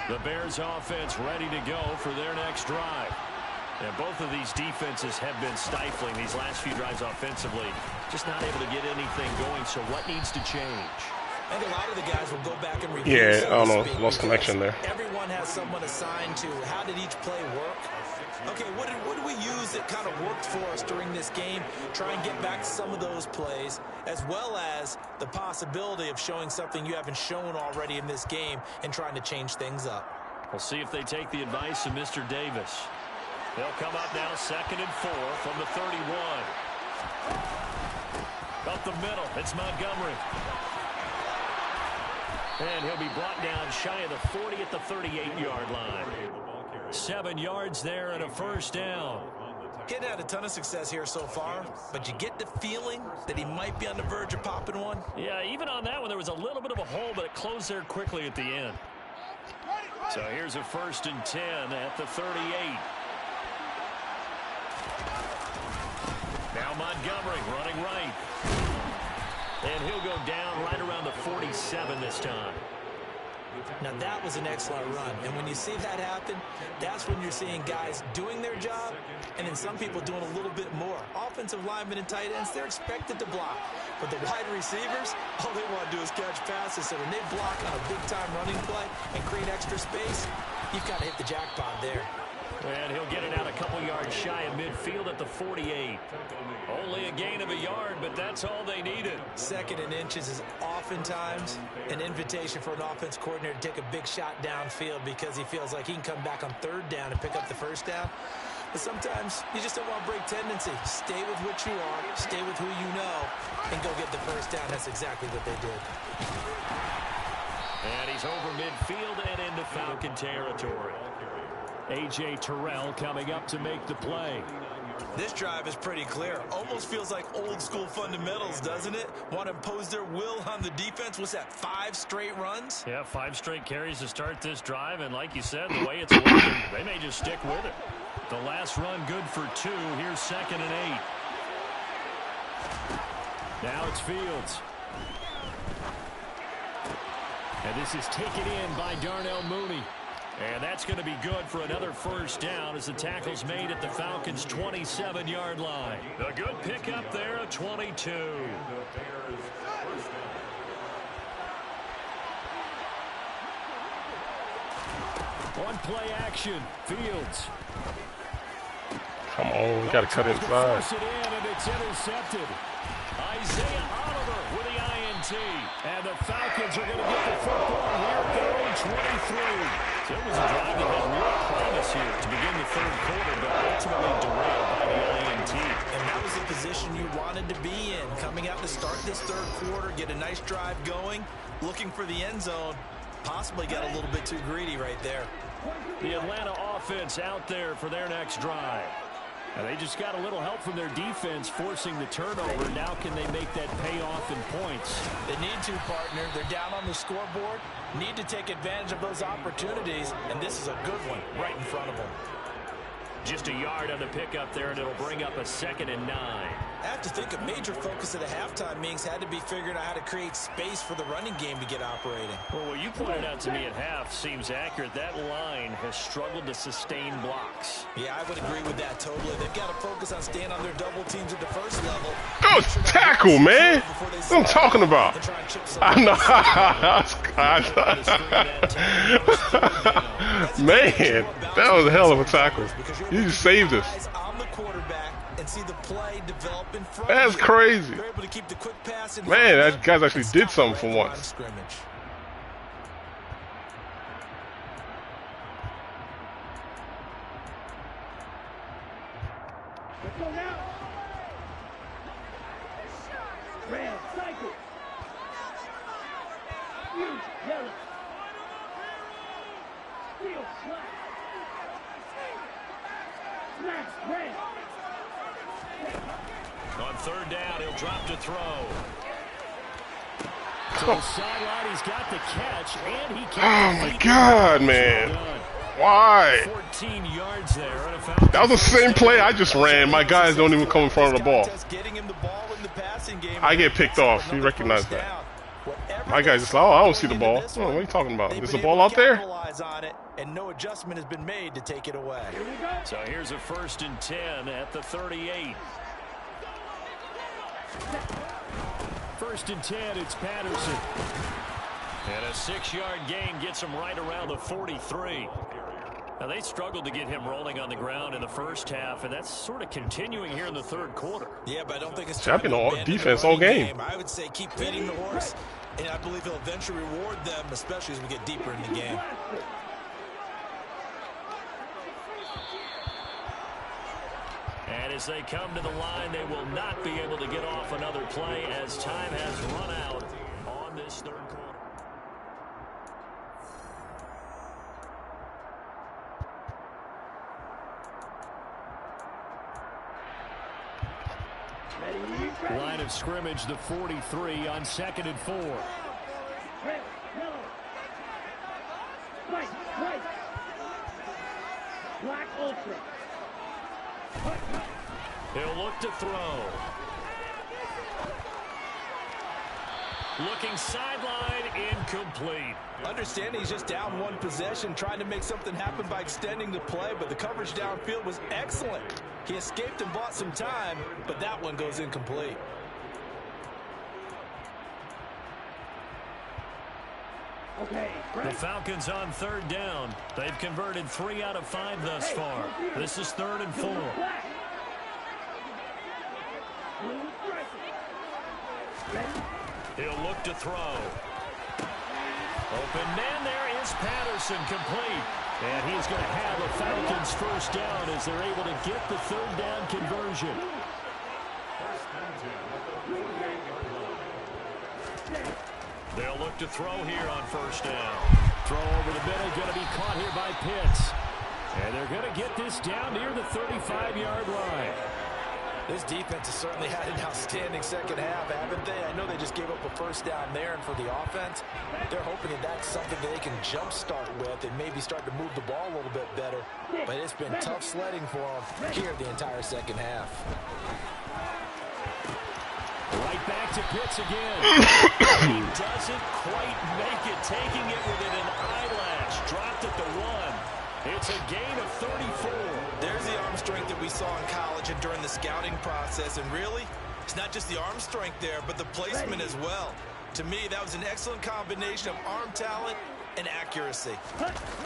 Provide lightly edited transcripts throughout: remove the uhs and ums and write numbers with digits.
The Bears offense ready to go for their next drive. And both of these defenses have been stifling these last few drives offensively. Just not able to get anything going. So what needs to change? I think a lot of the guys will go back and review. Yeah, I don't know. Lost connection there. Everyone has someone assigned to how did each play work. Okay, what did we use that kind of worked for us during this game? Try and get back some of those plays, as well as the possibility of showing something you haven't shown already in this game and trying to change things up. We'll see if they take the advice of Mr. Davis. They'll come up now 2nd and 4 from the 31. Up the middle, it's Montgomery. And he'll be brought down shy of the 40 at the 38-yard line. 7 yards there and a first down. Getting had a ton of success here so far, but you get the feeling that he might be on the verge of popping one. Yeah, even on that one, there was a little bit of a hole, but it closed there quickly at the end. So here's a 1st and 10 at the 38. Now Montgomery running right. And he'll go down right around the 47 this time. Now that was an excellent run, and when you see that happen, that's when you're seeing guys doing their job, and then some people doing a little bit more. Offensive linemen and tight ends, they're expected to block, but the wide receivers, all they want to do is catch passes. So when they block on a big-time running play and create extra space, you've got to hit the jackpot there. And he'll get it out a couple yards shy of midfield at the 48. Only a gain of a yard, but that's all they needed. 2nd and inches is oftentimes an invitation for an offense coordinator to take a big shot downfield because he feels like he can come back on 3rd down and pick up the 1st down. But sometimes you just don't want to break tendency. Stay with what you are, stay with who you know, and go get the 1st down. That's exactly what they did. And he's over midfield and into Falcon territory. A.J. Terrell coming up to make the play. This drive is pretty clear. Almost feels like old school fundamentals, doesn't it? Want to impose their will on the defense. What's that, 5 straight runs? Yeah, 5 straight carries to start this drive. And like you said, the way it's working, they may just stick with it. The last run good for 2. Here's 2nd and 8. Now it's Fields. And this is taken in by Darnell Mooney. And that's going to be good for another 1st down as the tackle's made at the Falcons' 27-yard line. A good pickup there at 22. On play action, Fields. Come on, we got to cut inside. Force it in, and it's intercepted. Isaiah Oliver with the INT. And the Falcons are going to get the football here at their own 23. So it was a drive that had real promise here to begin the 3rd quarter, but ultimately derailed by the INT. And that was the position you wanted to be in. Coming out to start this 3rd quarter, get a nice drive going, looking for the end zone. Possibly got a little bit too greedy right there. The Atlanta offense out there for their next drive. And they just got a little help from their defense forcing the turnover. Now can they make that pay off in points? They need to, partner. They're down on the scoreboard. Need to take advantage of those opportunities. And this is a good one right in front of them. Just a yard on the pickup there, and it'll bring up a 2nd and 9. I have to think a major focus of the halftime meetings had to be figuring out how to create space for the running game to get operating. Well, what you pointed out to me at half seems accurate. That line has struggled to sustain blocks. Yeah, I would agree with that totally. They've got to focus on staying on their double teams at the 1st level. Go tackle, man. What I'm talking about. I know. Man, that was a hell of a tackle. You just saved us. That's crazy. Man, that guys actually did something for once. On 3rd down, he'll drop to throw. To the sideline, he's got the catch, and he oh my God, man. Why? 14 yards there. That was the same play I just ran. My guys don't even come in front of the ball. I get picked off. You recognize that. My guy's just like, oh, I don't see the ball. Oh, what are you talking about? There's a ball out there? On it, and no adjustment has been made to take it away. So here's a 1st and 10 at the 38. 1st and 10, it's Patterson. And a 6-yard gain gets him right around the 43. Now, they struggled to get him rolling on the ground in the first half, and that's sort of continuing here in the third quarter. Yeah, but I don't think it's champion all defense all game. I would say keep feeding the horse, and I believe he'll eventually reward them, especially as we get deeper in the game. And as they come to the line, they will not be able to get off another play as time has run out on this third quarter. Line of scrimmage, the 43 on 2nd and 4. Black Ultra. He'll look to throw. Looking sideline, incomplete. Understanding he's just down one possession, trying to make something happen by extending the play, but the coverage downfield was excellent. He escaped and bought some time, but that one goes incomplete. Okay, the Falcons on 3rd down. They've converted 3 out of 5 thus far. This is 3rd and 4. He'll look to throw. Open man there is Patterson, complete. And he's going to have a Falcons 1st down as they're able to get the 3rd down conversion. They'll look to throw here on 1st down. Throw over the middle, going to be caught here by Pitts. And they're going to get this down near the 35-yard line. This defense has certainly had an outstanding second half, haven't they? I know they just gave up a 1st down there, and for the offense, they're hoping that that's something that they can jumpstart with and maybe start to move the ball a little bit better. But it's been tough sledding for them here the entire second half. Right back to Pitts again. He doesn't quite make it, taking it within an eyelash. Dropped at the 1. It's a gain of 34. There's the arm strength that we saw in college and during the scouting process. And really, it's not just the arm strength there, but the placement as well. To me, that was an excellent combination of arm talent and accuracy.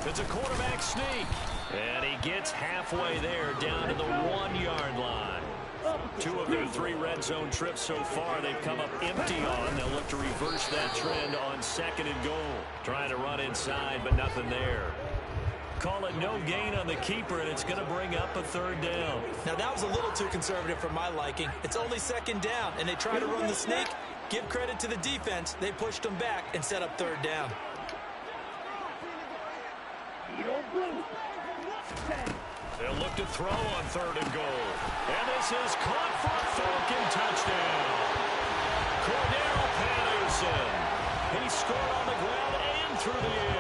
It's a quarterback sneak. And he gets halfway there, down to the 1-yard line. 2 of their 3 red zone trips so far, they've come up empty on. They'll look to reverse that trend on 2nd and goal. Trying to run inside, but nothing there. Call it no gain on the keeper, and it's going to bring up a 3rd down. Now, that was a little too conservative for my liking. It's only 2nd down, and they try to run the sneak. Give credit to the defense. They pushed them back and set up 3rd down. They'll look to throw on 3rd and goal. And this is caught for a Falcon touchdown. Cordero Patterson. He scored on the ground and through the air.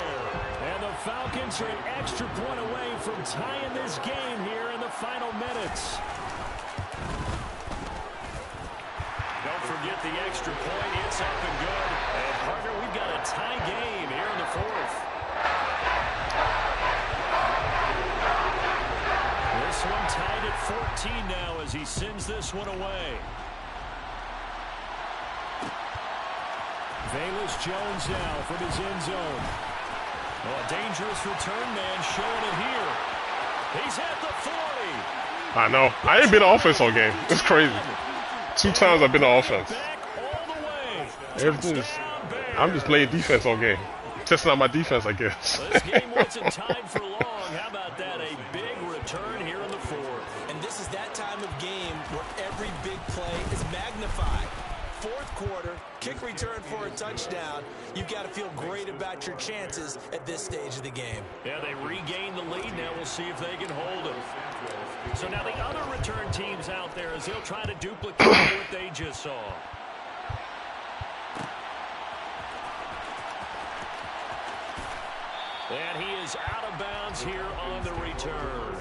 And the Falcons are an extra point away from tying this game here in the final minutes. Don't forget the extra point. It's up and good. And partner, we've got a tie game here in the 4th. This one tied at 14 now as he sends this one away. Velus Jones now from his end zone. Oh, a dangerous return man showing it here. He's at the 40. I know. I ain't been on offense all game. It's crazy. 2 times I've been on offense. Everything is, I'm just playing defense all game. Testing out my defense, I guess. This game wasn't tied for long. How about that? A big return here in the 4th. And this is that time of game where every big play is magnified. 4th quarter, kick return for a touchdown. You've got to feel great about your chances at this stage of the game. Yeah, they regain the lead. Now we'll see if they can hold it. So now the other return teams out there as they'll try to duplicate what they just saw. And he is out of bounds here on the return.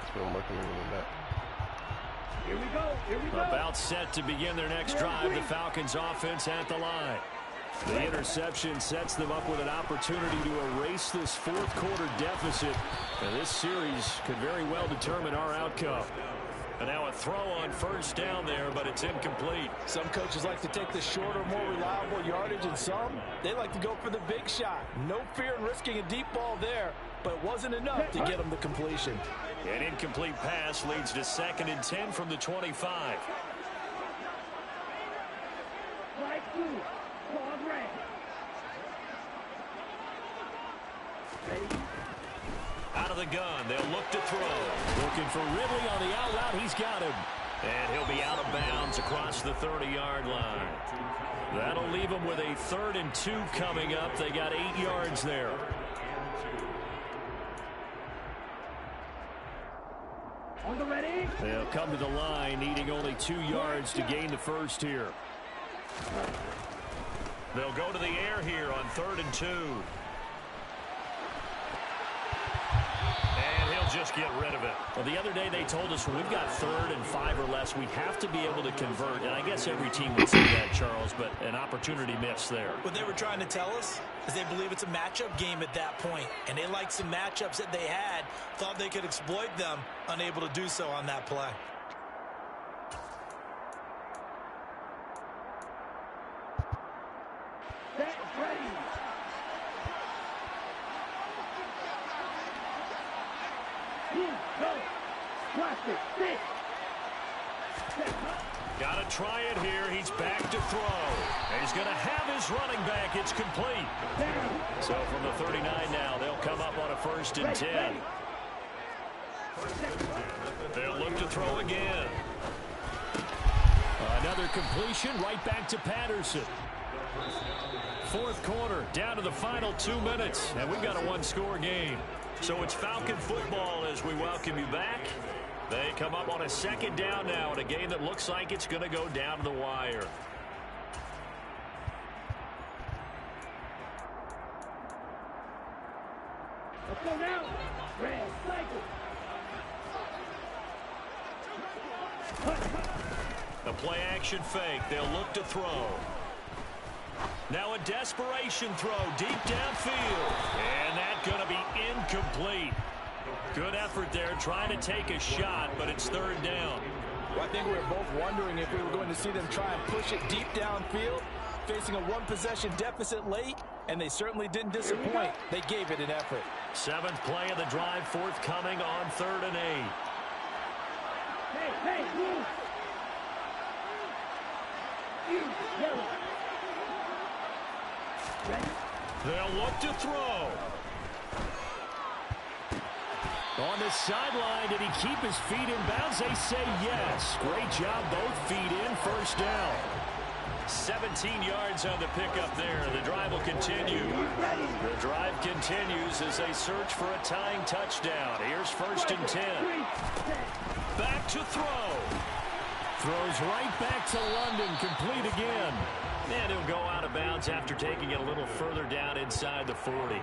It's been working even in that. Here we go. Here we go. About set to begin their next drive. The Falcons offense at the line. The interception sets them up with an opportunity to erase this fourth quarter deficit. And this series could very well determine our outcome. And now a throw on first down there, but it's incomplete. Some coaches like to take the shorter, more reliable yardage, and some, they like to go for the big shot. No fear in risking a deep ball there, but it wasn't enough to get them the completion. An incomplete pass leads to 2nd and 10 from the 25. Flag 2. Ball red. Ready? Out of the gun, they'll look to throw. Looking for Ridley on the out route. He's got him. And he'll be out of bounds across the 30-yard line. That'll leave them with a 3rd and 2 coming up. They got 8 yards there. On the ready. They'll come to the line, needing only 2 yards to gain the first here. They'll go to the air here on 3rd and 2. And he'll just get rid of it. Well, the other day they told us when we've got 3rd and 5 or less, we have to be able to convert. And I guess every team would say that, Charles, but an opportunity missed there. What they were trying to tell us is they believe it's a matchup game at that point. And they liked some matchups that they had, thought they could exploit them, unable to do so on that play. Set. Ready. Go. Plastic. Sit. Got to try it here. He's back to throw. And he's going to have his running back. It's complete. So from the 39 now, they'll come up on a 1st and 10. They'll look to throw again. Another completion right back to Patterson. 4th quarter, down to the final 2 minutes, and we've got a 1-score game. So it's Falcon football as we welcome you back. They come up on a 2nd down now in a game that looks like it's going to go down to the wire. Let's go now. Red. Cycle. The play action fake. They'll look to throw. Now a desperation throw deep downfield. And that's going to be incomplete. Good effort there trying to take a shot, but it's 3rd down. Well, I think we were both wondering if we were going to see them try and push it deep downfield, facing a 1-possession deficit late, and they certainly didn't disappoint. They gave it an effort. 7th play of the drive forthcoming on 3rd and 8. Hey, move. Yellow. Ready. They'll look to throw. On the sideline, did he keep his feet in bounds? They say yes. Great job, both feet in, 1st down. 17 yards on the pickup there. The drive will continue. The drive continues as they search for a tying touchdown. Here's 1st and 10. Back to throw. Throws right back to London, complete again. And he'll go out of bounds after taking it a little further down inside the 40.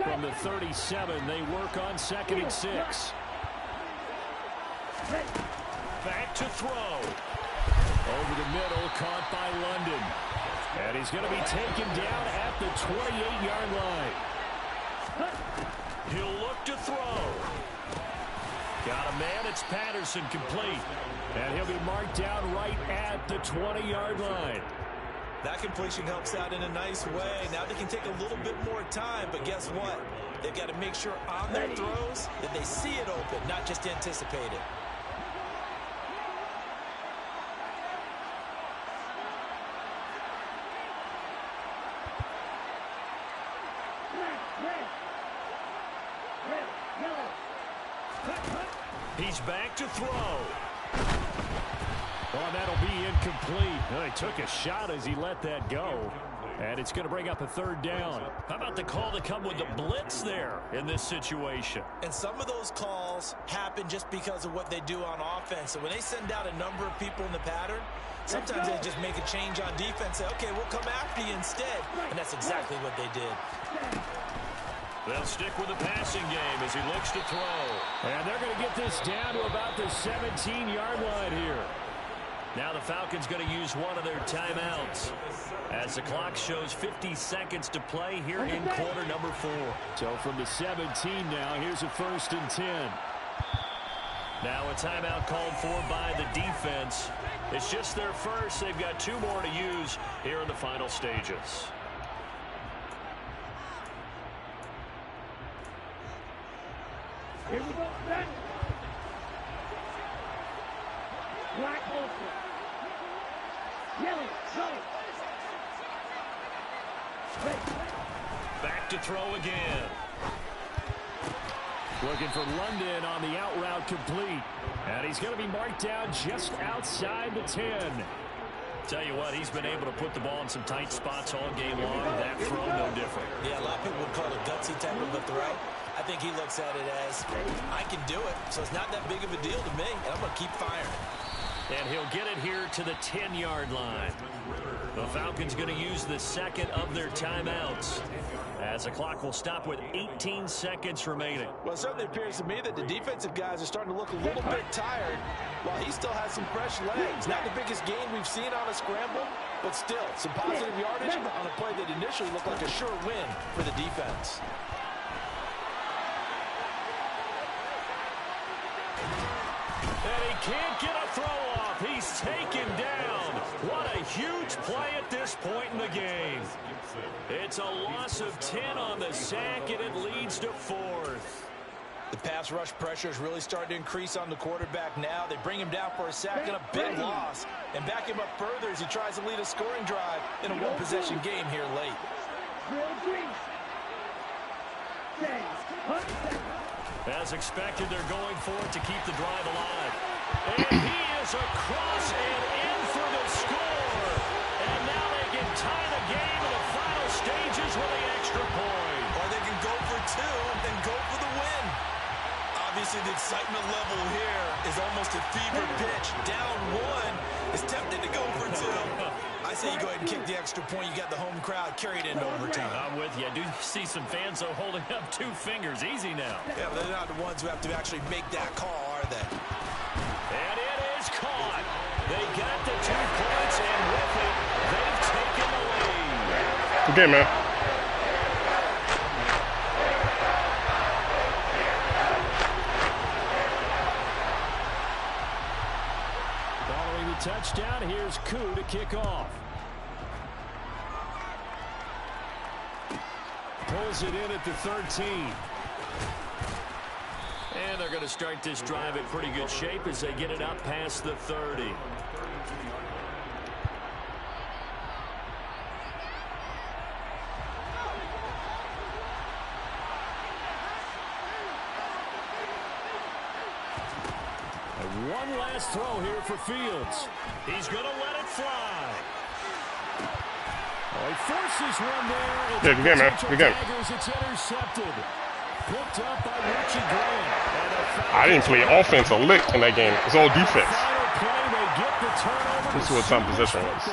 From the 37, they work on 2nd and 6. Back to throw. Over the middle, caught by London. And he's going to be taken down at the 28-yard line. He'll look to throw. Got a man, it's Patterson, complete. And he'll be marked down right at the 20-yard line. That completion helps out in a nice way. Now they can take a little bit more time, but guess what? They've got to make sure on their throws that they see it open, not just anticipate it. He's back to throw. Oh, that'll be incomplete. Well, he took a shot as he let that go. And it's going to bring up a third down. How about the call to come with the blitz there in this situation? And some of those calls happen just because of what they do on offense. So when they send out a number of people in the pattern, sometimes they just make a change on defense. Say, okay, we'll come after you instead. And that's exactly what they did. They'll stick with the passing game as he looks to throw. And they're going to get this down to about the 17-yard line here. Now the Falcons going to use one of their timeouts as the clock shows 50 seconds to play here in quarter number 4. So from the 17 now, here's a 1st and 10. Now a timeout called for by the defense. It's just their first. They've got 2 more to use here in the final stages. Here we go, set. Black ultra. Yellow, go. Back to throw again. Looking for London on the out route complete. And he's going to be marked down just outside the 10. Tell you what, he's been able to put the ball in some tight spots all game long. That throw, no different. Yeah, a lot of people would call it a gutsy type of a throw. I think he looks at it as, I can do it, so it's not that big of a deal to me, and I'm going to keep firing. And he'll get it here to the 10-yard line. The Falcons going to use the second of their timeouts as the clock will stop with 18 seconds remaining. Well, it certainly appears to me that the defensive guys are starting to look a little bit tired while he still has some fresh legs. Not the biggest gain we've seen on a scramble, but still some positive yardage on a play that initially looked like a sure win for the defense. And he can't get a throw off. He's taken down. What a huge play at this point in the game. It's a loss of 10 on the sack, and it leads to 4th. The pass rush pressure is really starting to increase on the quarterback now. They bring him down for a sack and a big loss, and back him up further as he tries to lead a scoring drive in a one-possession game here late. As expected, they're going for it to keep the drive alive. And he is across and in for the score. And now they can tie the game in the final stages with the extra point. Or they can go for 2 and go for the win. Obviously, the excitement level here is almost a fever pitch. Down 1 is tempted to go for 2. I say you go ahead and kick the extra point. You got the home crowd carried into overtime. I'm with you. I do see some fans, though, holding up 2 fingers. Easy now. Yeah, but they're not the ones who have to actually make that call, are they? And it is caught. They got the 2 points, and with it, they've taken the lead. Okay, man. Following the touchdown, here's Koo to kick off. Pulls it in at the 13. And they're going to start this drive in pretty good shape as they get it up past the 30. And one last throw here for Fields. He's going to let it fly. Oh, he forces one there. It's good game, man. Good game. It's intercepted. Picked up by Richie Grant. I didn't play offense a lick in that game. It's all defense. This is what time possession was.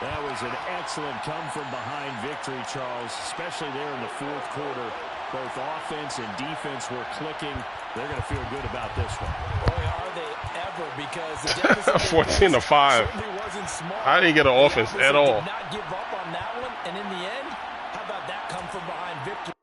That was an excellent come-from-behind victory, Charles, especially there in the 4th quarter. Both offense and defense were clicking. They're going to feel good about this one. Boy, are they ever, because the deficit 14-5. wasn't smart. I didn't get an offense at all. Did not give up on that one, and in the end, how about that come-from-behind victory?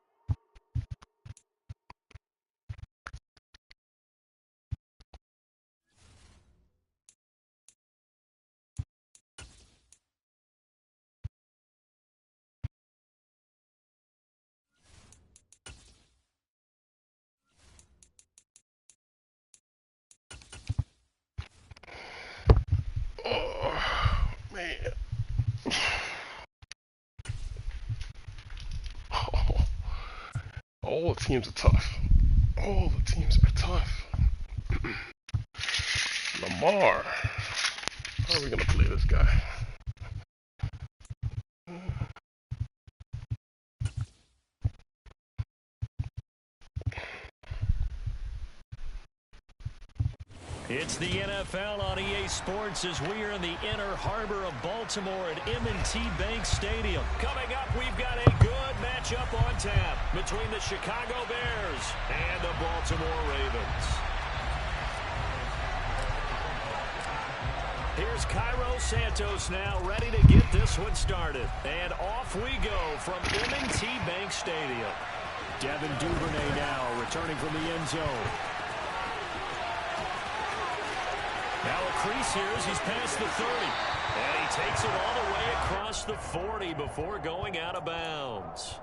All the teams are tough. All the teams are tough. Lamar. How are we going to play this guy? It's the NFL on EA Sports as we are in the inner harbor of Baltimore at M&T Bank Stadium. Coming up, we've got a good matchup on tap between the Chicago Bears and the Baltimore Ravens. Here's Cairo Santos now ready to get this one started. And off we go from M&T Bank Stadium. Devin Duvernay now returning from the end zone. Now a crease here as he's past the 30. And he takes it all the way across the 40 before going out of bounds.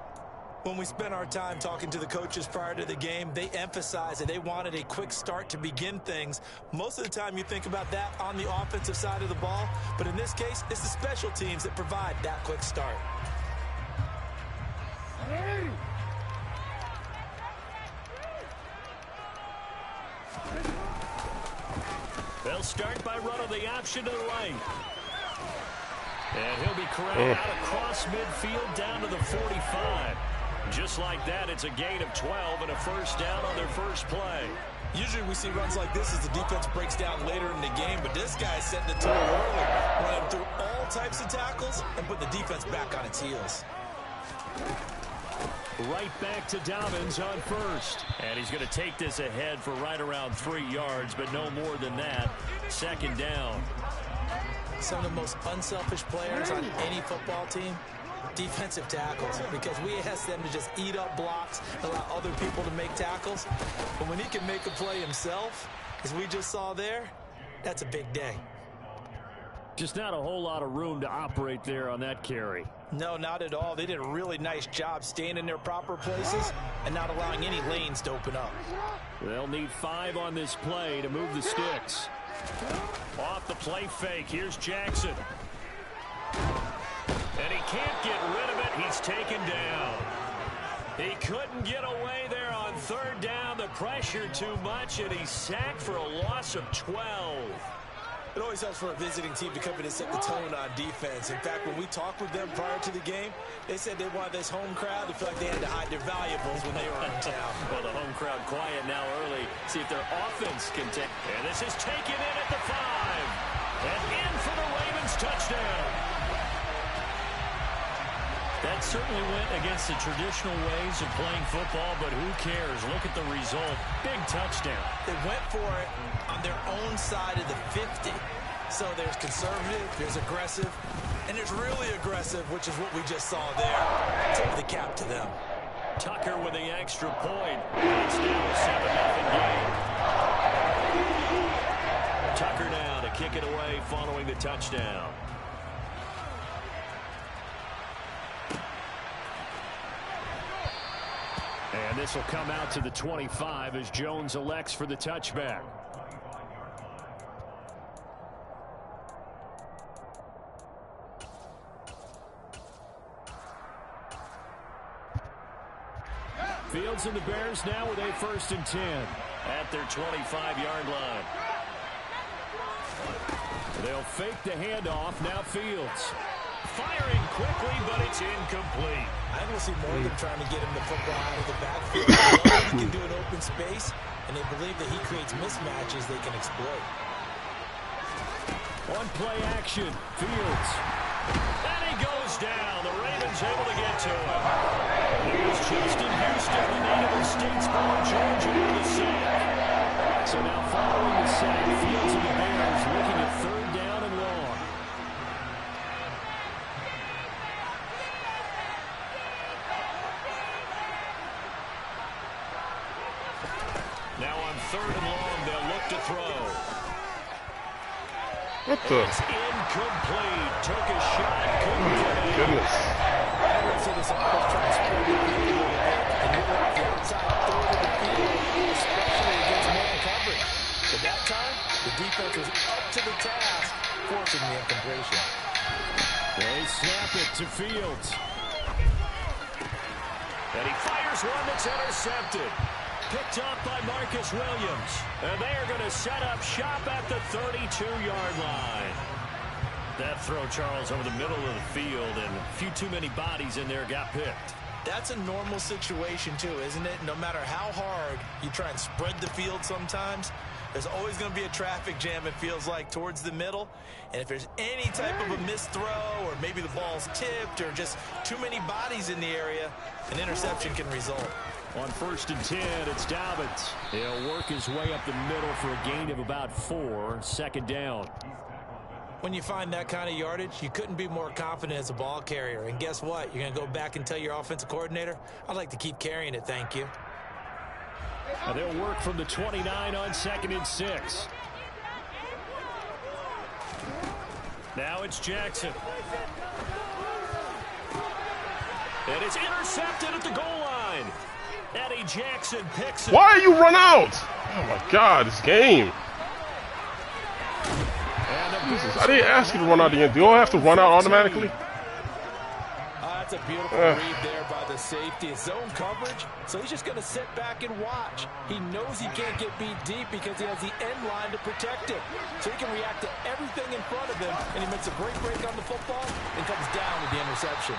When we spent our time talking to the coaches prior to the game, they emphasized that they wanted a quick start to begin things. Most of the time you think about that on the offensive side of the ball, but in this case, it's the special teams that provide that quick start. Hey! They'll start by running the option to the right. And he'll be corralled out across midfield down to the 45. Just like that, it's a gain of 12 and a first down on their first play. Usually we see runs like this as the defense breaks down later in the game, but this guy's setting the tone early, running through all types of tackles and put the defense back on its heels. Right back to Dobbins on first. And he's going to take this ahead for right around 3 yards, but no more than that. Second down. Some of the most unselfish players on any football team, defensive tackles, because we ask them to just eat up blocks, allow other people to make tackles. But when he can make a play himself, as we just saw there, that's a big day. Just not a whole lot of room to operate there on that carry. No, not at all. They did a really nice job staying in their proper places and not allowing any lanes to open up. They'll need 5 on this play to move the sticks. Off the play fake, here's Jackson. And he can't get rid of it. He's taken down. He couldn't get away there on third down. The pressure too much, and he's sacked for a loss of 12. It always helps for a visiting team to come in and set the tone on defense. In fact, when we talked with them prior to the game, they said they wanted this home crowd to feel like they had to hide their valuables when they were in town. Well, the home crowd quiet now early. See if their offense can take. And this is taken in at the 5. And in for the Ravens touchdown. That certainly went against the traditional ways of playing football, but who cares? Look at the result. Big touchdown. They went for it on their own side of the 50. So there's conservative, there's aggressive, and there's really aggressive, which is what we just saw there. Tip of the cap to them. Tucker with the extra point. It's now a 7-0 game. Tucker now to kick it away following the touchdown. And this will come out to the 25 as Jones elects for the touchback. Fields and the Bears now with a 1st and 10 at their 25-yard line. They'll fake the handoff. Now Fields. Firing quickly, but it's incomplete. I will see more of them trying to get him the football out of the backfield. They love that he can do an open space, and they believe that he creates mismatches they can exploit. On play action, Fields. And he goes down. The Ravens able to get to him. Here's Justin Houston, the native of Statesboro, Georgia, with the sack. So now following the sack, Fields and the Bears looking at 3rd down and long. Now on 3rd and long, they'll look to throw. What the? It's incomplete. Took a shot. Couldn't get it. Goodness. I would say this offense trying to spread the field a little bit and move it off the outside third of the field, especially against man coverage. But that time, the defense was up to the task, forcing the incompletion. They snap it to Fields. And he fires one that's intercepted. Picked up by Marcus Williams. And they are going to set up shop at the 32-yard line. That throw, Charles, over the middle of the field, and a few too many bodies in there got picked. That's a normal situation, too, isn't it? No matter how hard you try and spread the field sometimes, There's always going to be a traffic jam, it feels like, towards the middle. And if there's any type of a missed throw or maybe the ball's tipped or just too many bodies in the area, an interception can result. On 1st and 10, it's Dobbins. He'll work his way up the middle for a gain of about 4. 2nd down. When you find that kind of yardage, you couldn't be more confident as a ball carrier. And guess what? You're going to go back and tell your offensive coordinator, I'd like to keep carrying it, thank you. Now they'll work from the 29 on 2nd and 6. Now it's Jackson. And it's intercepted at the goal line. Eddie Jackson picks it. Why are you run out? Oh my God, this game. Jesus, I didn't ask you to run out again. Do you all have to run out automatically? That's a beautiful read there by the safety. It's zone coverage, so he's just going to sit back and watch. He knows he can't get beat deep because he has the end line to protect him. So he can react to everything in front of him, and he makes a great break on the football and comes down with the interception.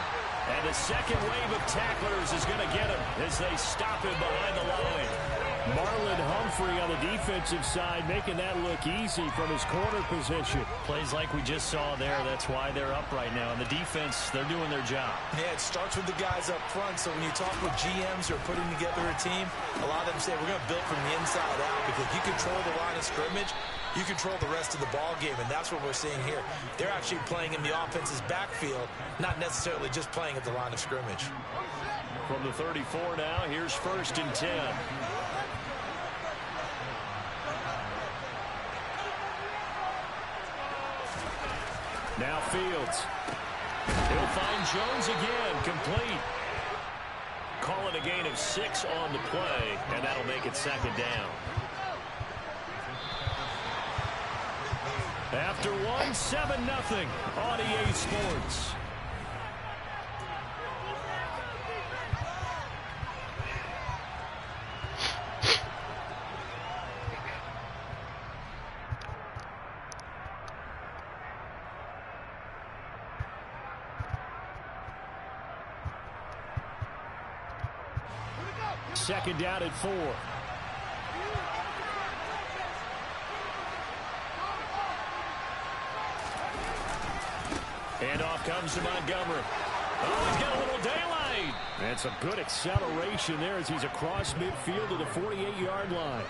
And the second wave of tacklers is going to get him as they stop him behind the line. Marlon Humphrey on the defensive side making that look easy from his corner position. Plays like we just saw there. That's why they're up right now. And the defense, they're doing their job. Yeah, it starts with the guys up front. So when you talk with GMs who are putting together a team, a lot of them say we're going to build from the inside out because you control the line of scrimmage, you control the rest of the ball game, and that's what we're seeing here. They're actually playing in the offense's backfield, not necessarily just playing at the line of scrimmage. From the 34 now, here's 1st and 10. Now Fields. He'll find Jones again, complete. Call it a gain of 6 on the play, and that'll make it 2nd down. After 1, 7-0 on EA Sports. Second down at 4. And off comes to Montgomery. Oh, he's got a little daylight. And some good acceleration there as he's across midfield to the 48-yard line.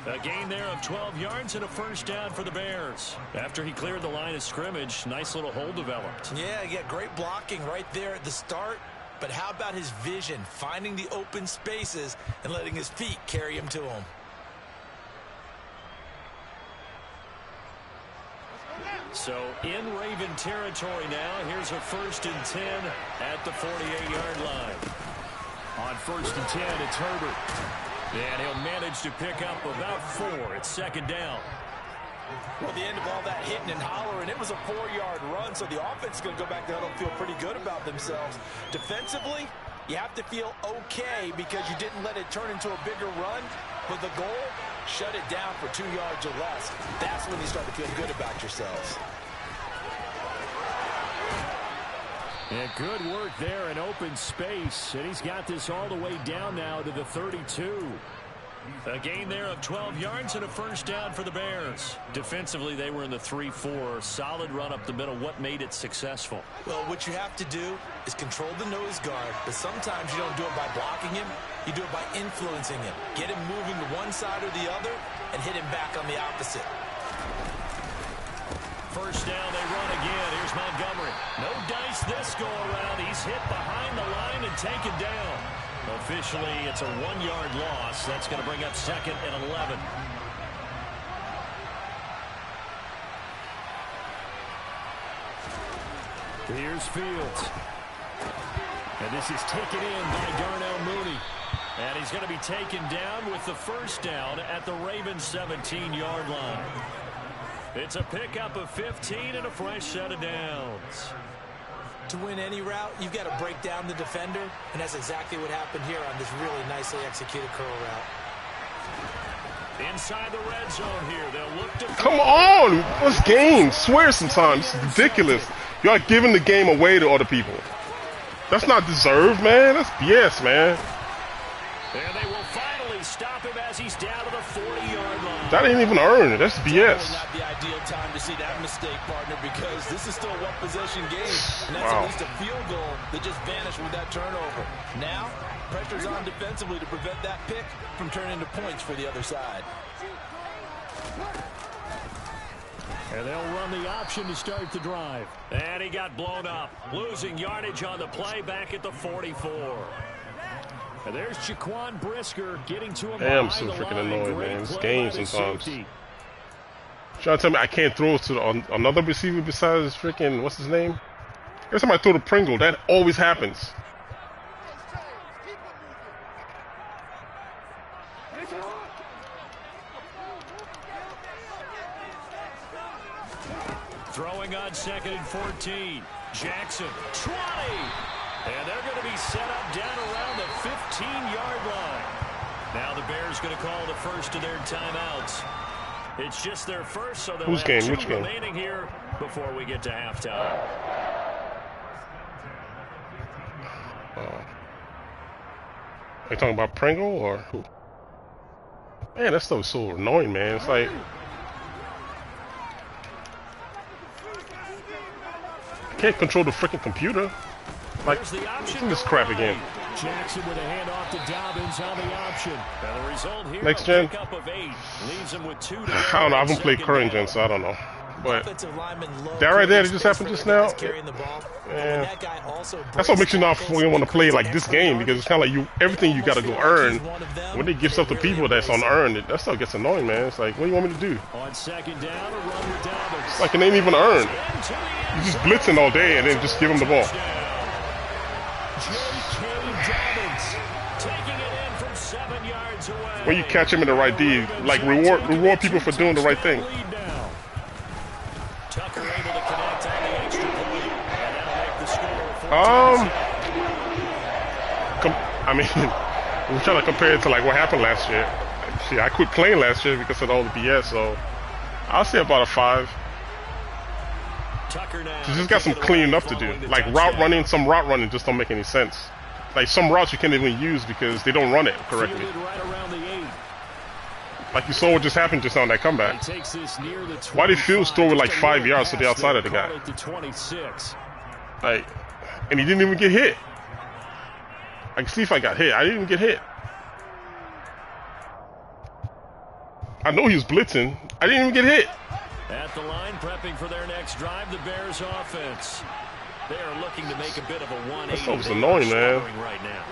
A gain there of 12 yards and a 1st down for the Bears. After he cleared the line of scrimmage, nice little hole developed. Yeah, he got great blocking right there at the start. But how about his vision, finding the open spaces and letting his feet carry him to him? So in Raven territory now, here's a 1st and 10 at the 48-yard line. On 1st and 10, it's Herbert. And he'll manage to pick up about 4. It's 2nd down. Well, the end of all that hitting and hollering, it was a 4-yard run, so the offense is going to go back there and feel pretty good about themselves. Defensively, you have to feel okay because you didn't let it turn into a bigger run. But the goal, shut it down for 2 yards or less. That's when you start to feel good about yourselves. And good work there in open space. And he's got this all the way down now to the 32. A gain there of 12 yards and a 1st down for the Bears. Defensively, they were in the 3-4. Solid run up the middle. What made it successful? Well, what you have to do is control the nose guard. But sometimes you don't do it by blocking him. You do it by influencing him. Get him moving to one side or the other and hit him back on the opposite. 1st down, they run again. Here's Montgomery. No dice this go around. He's hit behind the line and taken down. Officially, it's a 1-yard loss. That's going to bring up 2nd and 11. Here's Fields. And this is taken in by Darnell Mooney. And he's going to be taken down with the 1st down at the Ravens' 17-yard line. It's a pickup of 15 and a fresh set of downs. To win any route, you've got to break down the defender, and that's exactly what happened here on this really nicely executed curl route. Inside the red zone here, they'll look to... Come on! This game? Swear sometimes. It's ridiculous. You are giving the game away to other people. That's not deserved, man. That's BS, man. And they will finally stop him as he's down to the 40-yard line. That ain't even earned. That's BS. Not the ideal time to see that mistake, partner, because this is still a one-possession game, and that's Wow. at least a field goal that just vanished with that turnover. Now, pressure's on defensively to prevent that pick from turning into points for the other side. And they'll run the option to start the drive. And he got blown up, losing yardage on the play back at the 44. And there's Jaquan Brisker getting to him. Damn, so freaking annoying, man. This game sometimes. Trying to tell me I can't throw to another receiver besides freaking, what's his name? Every time I throw to Pringle, that always happens. Throwing on 2nd and 14. Jackson, 20. And they're going to be set up down around the 15-yard line. Now the Bears going to call the first of their timeouts. It's just their first, so they'll Whose have game? two Which game? remaining here before we get to halftime. Are you talking about Pringle or who? Man, that stuff is so annoying, man. It's like I can't control the freaking computer. Like, this crap again. Jackson with a handoff to Dobbins on the option. And the result here, Next gen. a pickup of 8. Leaves him with 2 to I don't know. I haven't played current gen, so I don't know. But Offensive lineman low that right there that space just happened for just the guys now. carrying the ball. And Man, that guy also that's what makes you not breaks fully want to play tackles, like this game, because it's kind of like everything you got to go earn. When they give stuff to people that's unearned, that stuff gets annoying, man. It's like, what do you want me to do? On 2nd down, a run with Dobbins. It's like it ain't even earned. You just blitzing all day and then just give them the ball. J.K. Dobbins taking it in from 7 yards away. When you catch him in the right D, like reward people for doing the right thing. Tucker able to connect on the extra point, and that'll make the score 14-7. I mean, we're trying to compare it to like what happened last year. Shit, I quit playing last year because of all the BS, so I'll say about a 5. Tucker now You just got some cleaning up to do. Like some route running just don't make any sense. Like some routes you can't even use because they don't run it correctly. right around the 8. Like you saw what just happened just on that comeback. He takes this near the 25, Why did Fields throw it like just a 5 little yards to the pass outside there, of the guy? call it to 26. Like, and he didn't even get hit. I can see if I got hit. I didn't even get hit. I know he was blitzing. I didn't even get hit. At the line, prepping for their next drive, the Bears offense. They are looking to make a bit of a 180. That stuff was annoying, man. Right now.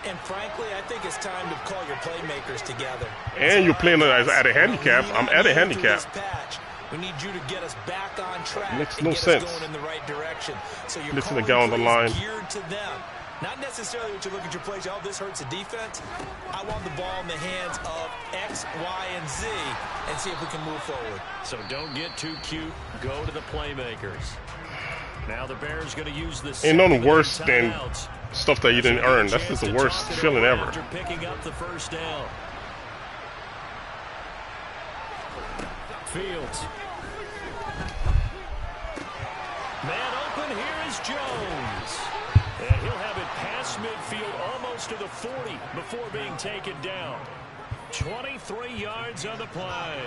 And frankly, I think it's time to call your playmakers together. And you're playing at a handicap. I'm at a handicap. We need you to get us back on track. Makes no and get sense. us going in the right direction. So you're Listen to the calling guy on the plays line. geared to them. Not necessarily what you look at your plays. Oh, this hurts the defense. I want the ball in the hands of X, Y, and Z and see if we can move forward. So don't get too cute. Go to the playmakers. Now the Bears going to use this. Ain't nothing worse than stuff that you didn't earn. That's just the worst feeling ever. After picking up the first down. Fields. Man open, here is Jones. And he'll have it past midfield almost to the 40 before being taken down. 23 yards on the play.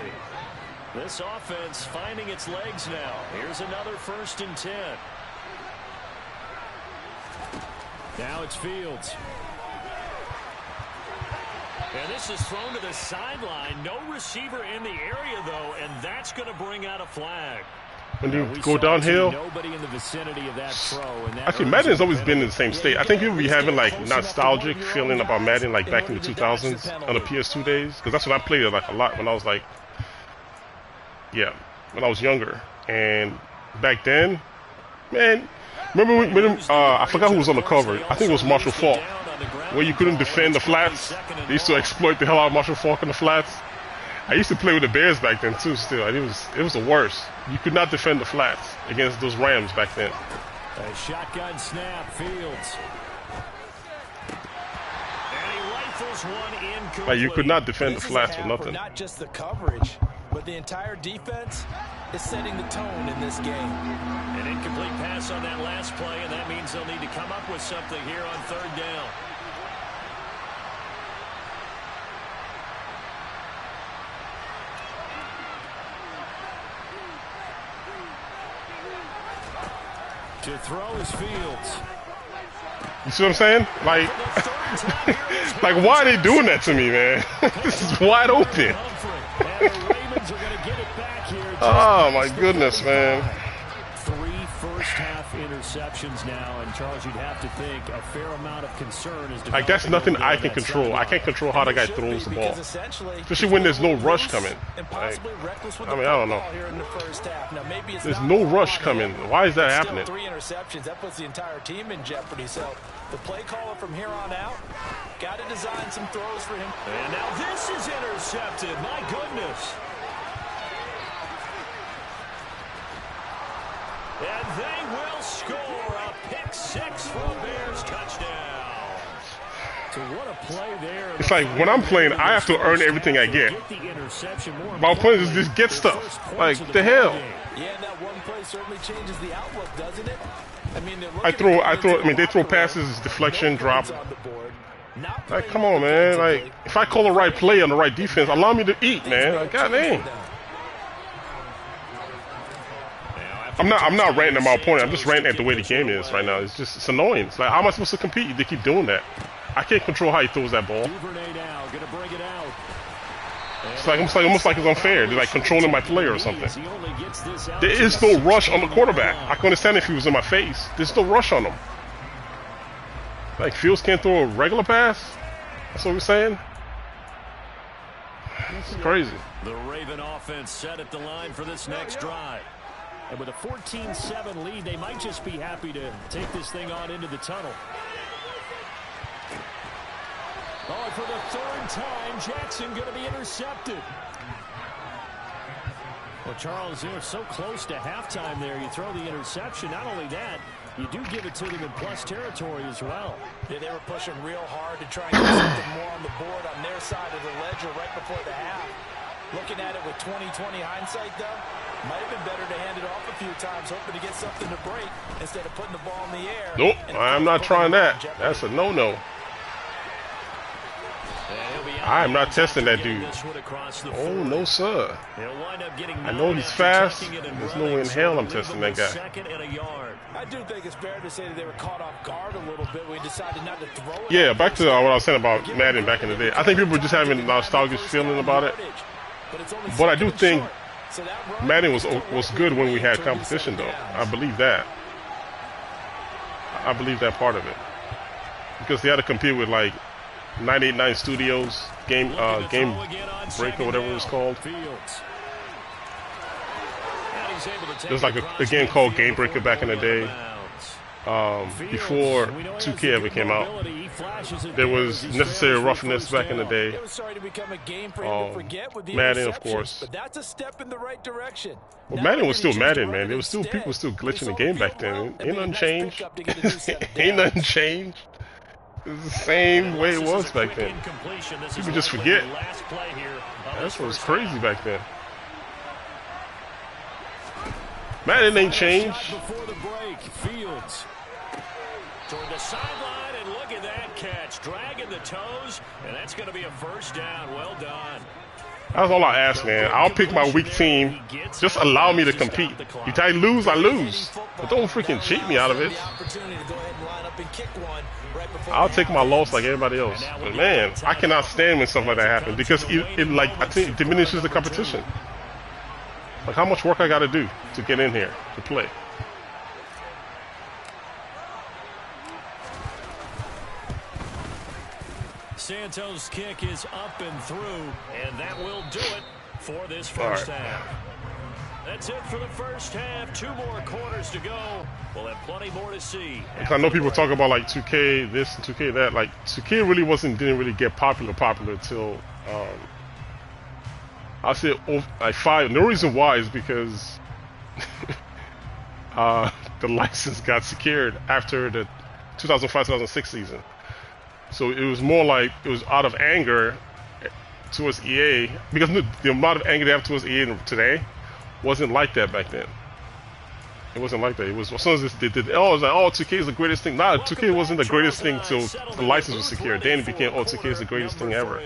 This offense finding its legs now. Here's another 1st and 10. Now it's Fields. And this is thrown to the sideline. No receiver in the area, though, and that's going to bring out a flag. When you go downhill, Nobody in the vicinity of that throw, and that actually Madden's always been in the same state. I think people be having like nostalgic feeling about Madden like back in the 2000s on the PS2 days, because that's when I played it like a lot when I was like, yeah, when I was younger. And back then, man, remember when I forgot who was on the cover. I think it was Marshall Faulk, where you couldn't defend the flats. They used to exploit the hell out of Marshall Faulk in the flats. I used to play with the Bears back then too. Still, it was the worst. You could not defend the flats against those Rams back then. A shotgun snap, Fields. And he rifles one incomplete. Like you could not defend the This is flats a with half where nothing. Not just the coverage, but the entire defense is setting the tone in this game. An incomplete pass on that last play, and that means they'll need to come up with something here on 3rd down. To throw his Fields. You see what I'm saying? Like, like why are they doing that to me, man? This is wide open. Oh my goodness, man. 3 first-half interceptions now, and Charles, you'd have to think a fair amount of concern is like that's nothing I can control. I can't control how the guy throws the ball, especially when there's no rush coming. Like, I mean, I don't know. There's no rush coming. Why is that happening? 3 interceptions. That puts the entire team in jeopardy. So the play caller from here on out got to design some throws for him. And now this is intercepted. My goodness. And they will score a pick-6 for a Bears touchdown. So what a play there. It's like when I'm playing, I have to earn everything I get. My point is just get stuff. Like, the hell? Yeah, that one play certainly changes the outlook, doesn't it? I mean, they throw passes, deflection, drop. Like, come on, man. Like, if I call the right play on the right defense, allow me to eat, man. Like, God dang. I'm not ranting at my opponent. I'm just ranting at the way the game is right now. It's annoying. It's like, how am I supposed to compete? They keep doing that. I can't control how he throws that ball. It's like almost like it's unfair. They're like controlling my play or something. There is no rush on the quarterback. I can understand if he was in my face. There's no rush on him. Like Fields can't throw a regular pass. That's what we're saying. It's crazy. The Raven offense set at the line for this next drive. And with a 14-7 lead, they might just be happy to take this thing on into the tunnel. Oh, and for the 3rd time, Jackson going to be intercepted. Well, Charles, you're so close to halftime there. You throw the interception. Not only that, you do give it to them in plus territory as well. Yeah, they were pushing real hard to try and get something more on the board on their side of the ledger right before the half. Looking at it with 20/20 hindsight, though, might have been better to hand it off a few times, hoping to get something to break instead of putting the ball in the air. Nope, I'm not trying that. That's a no-no. I'm not testing that dude. Oh, no, sir. I know he's fast. There's no way in hell I'm testing that guy. I do think it's fair to say that they were caught off guard a little bit when we decided not to throw it. Yeah, back to what I was saying about Madden back in the day. I think people were just having a nostalgic feeling about it. But I do think Madden was good when we had competition, though. I believe that. I believe that part of it. Because they had to compete with, like, 989 Studios, Game Break or whatever it was called. There's like a game called Game Breaker back in the day. Before 2K ever came out. There was Necessary Roughness back in the day. Madden, of course. Well, Madden was still Madden, man. There was still people still glitching the game back then. Ain't nothing changed. Ain't nothing changed. It's the same way it was back then. People just forget. That's what was crazy back then. Madden ain't changed. Before the break, Fields toward the sideline, and look at that catch, dragging the toes, and that's going to be a first down. Well done. That's all I ask, man. I'll pick my weak team. Just allow me to compete. If I lose, I lose. But don't freaking cheat me out of it. I'll take my loss like everybody else. But man, I cannot stand when stuff like that happens because it like I think it diminishes the competition. Like how much work I got to do to get in here to play. Santos' kick is up and through, and that will do it for this first half. That's it for the first half. 2 more quarters to go. We'll have plenty more to see. I know people talk about like 2K this and 2K that. Like 2K really didn't really get popular until I'll say like 5. And the reason why is because the license got secured after the 2005-2006 season. So it was more like it was out of anger towards EA because the amount of anger they have towards EA today wasn't like that back then. It wasn't like that. It was as soon as they did, it was like, oh, 2K is the greatest thing. Nah, 2K wasn't the greatest thing till the license was secured. Then it became, oh, 2K is the greatest thing ever.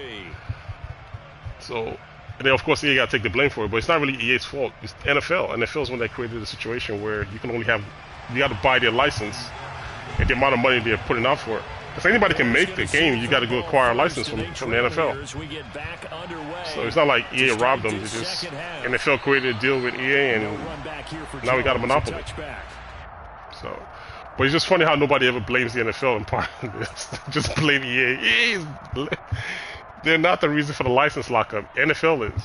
So, and then of course EA got to take the blame for it, but it's not really EA's fault. It's NFL. NFL is one that created a situation where you can only have you got to buy their license and the amount of money they're putting out for it. If anybody can make the game, you got to go acquire a license from the NFL. So it's not like EA robbed them. It's just NFL created a deal with EA, and now we got a monopoly. So, but it's just funny how nobody ever blames the NFL in part of this. Just blame EA. They're not the reason for the license lockup. NFL is.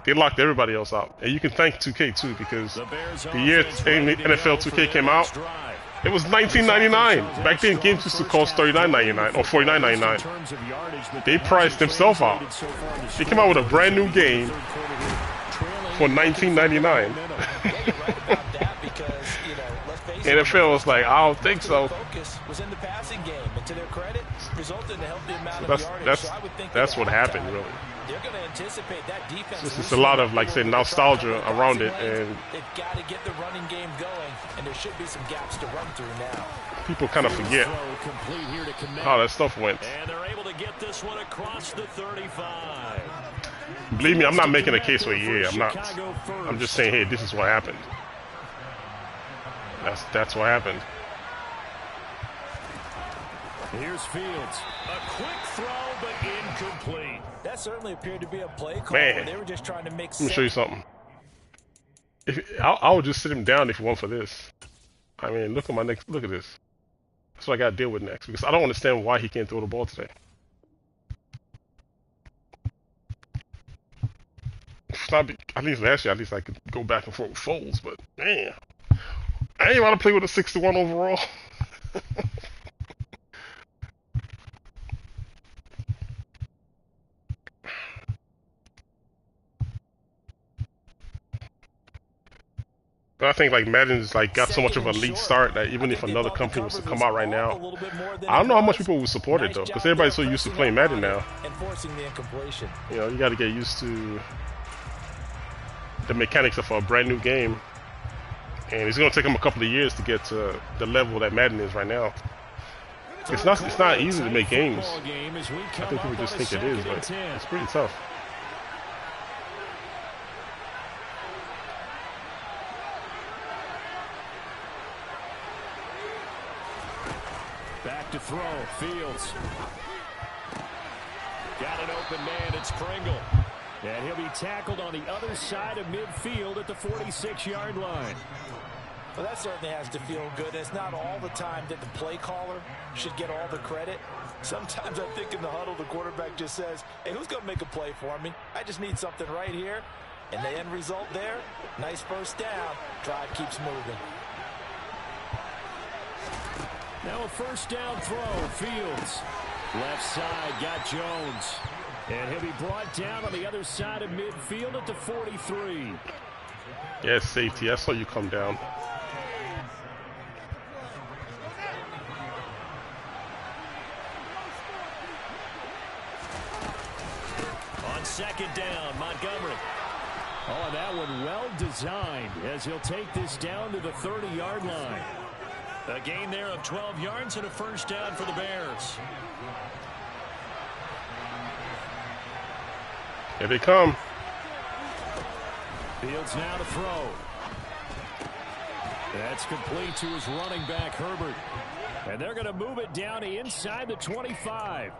They locked everybody else out. And you can thank 2K too, because the year NFL 2K came out, it was $19.99. Back then, games used to cost $39.99 or $49.99. They priced themselves out. They came out with a brand new game for $19.99. NFL was like, I don't think so. That's what happened, really. They're going to anticipate that defense. It's a lot of, like I said, nostalgia around it, and they've got to get the running game going, and there should be some gaps to run through now. People kind of forget how that stuff went. And they're able to get this one across the 35. Believe me, I'm not making a case for EA. I'm not. I'm just saying, hey, this is what happened. That's what happened. Here's Fields. A quick throw, but incomplete. That certainly appeared to be a play call. Man, they were just trying to make let me show you something. I would just sit him down if you want for this. I mean, look at my next. Look at this. That's what I got to deal with next, because I don't understand why he can't throw the ball today. At least last year, at least I could go back and forth with Foles, but man, I ain't want to play with a 61 overall. But I think like Madden's like got so much of a lead start that even if another company was to come out right now, I don't know how much people would support it though, because everybody's so used to playing Madden now. You know, you got to get used to the mechanics of a brand new game, and it's going to take them a couple of years to get to the level that Madden is right now. It's not easy to make games. I think people just think it is, but it's pretty tough. Back to throw, Fields. Got an open man, it's Pringle. And he'll be tackled on the other side of midfield at the 46-yard line. Well, that certainly has to feel good. It's not all the time that the play caller should get all the credit. Sometimes I think in the huddle, the quarterback just says, hey, who's going to make a play for me? I just need something right here. And the end result there, nice first down. Drive keeps moving. Now a first down throw, Fields. Left side, got Jones. And he'll be brought down on the other side of midfield at the 43. Yeah, safety. I saw you come down. On second down, Montgomery. Oh, and that one well designed as he'll take this down to the 30-yard line. A gain there of 12 yards and a first down for the Bears. Here they come. Fields now to throw. That's complete to his running back, Herbert. And they're going to move it down to inside the 25.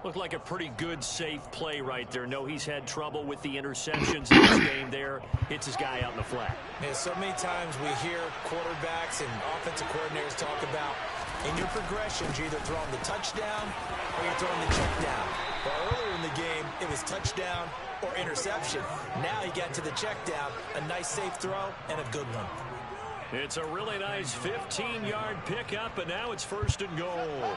Looked like a pretty good, safe play right there. No, he's had trouble with the interceptions in this game there. Hits his guy out in the flat. And so many times we hear quarterbacks and offensive coordinators talk about in your progressions, you're either throwing the touchdown or you're throwing the check down. But earlier in the game, it was touchdown or interception. Now you get to the check down, a nice safe throw and a good one. It's a really nice 15-yard pickup, and now it's first and goal.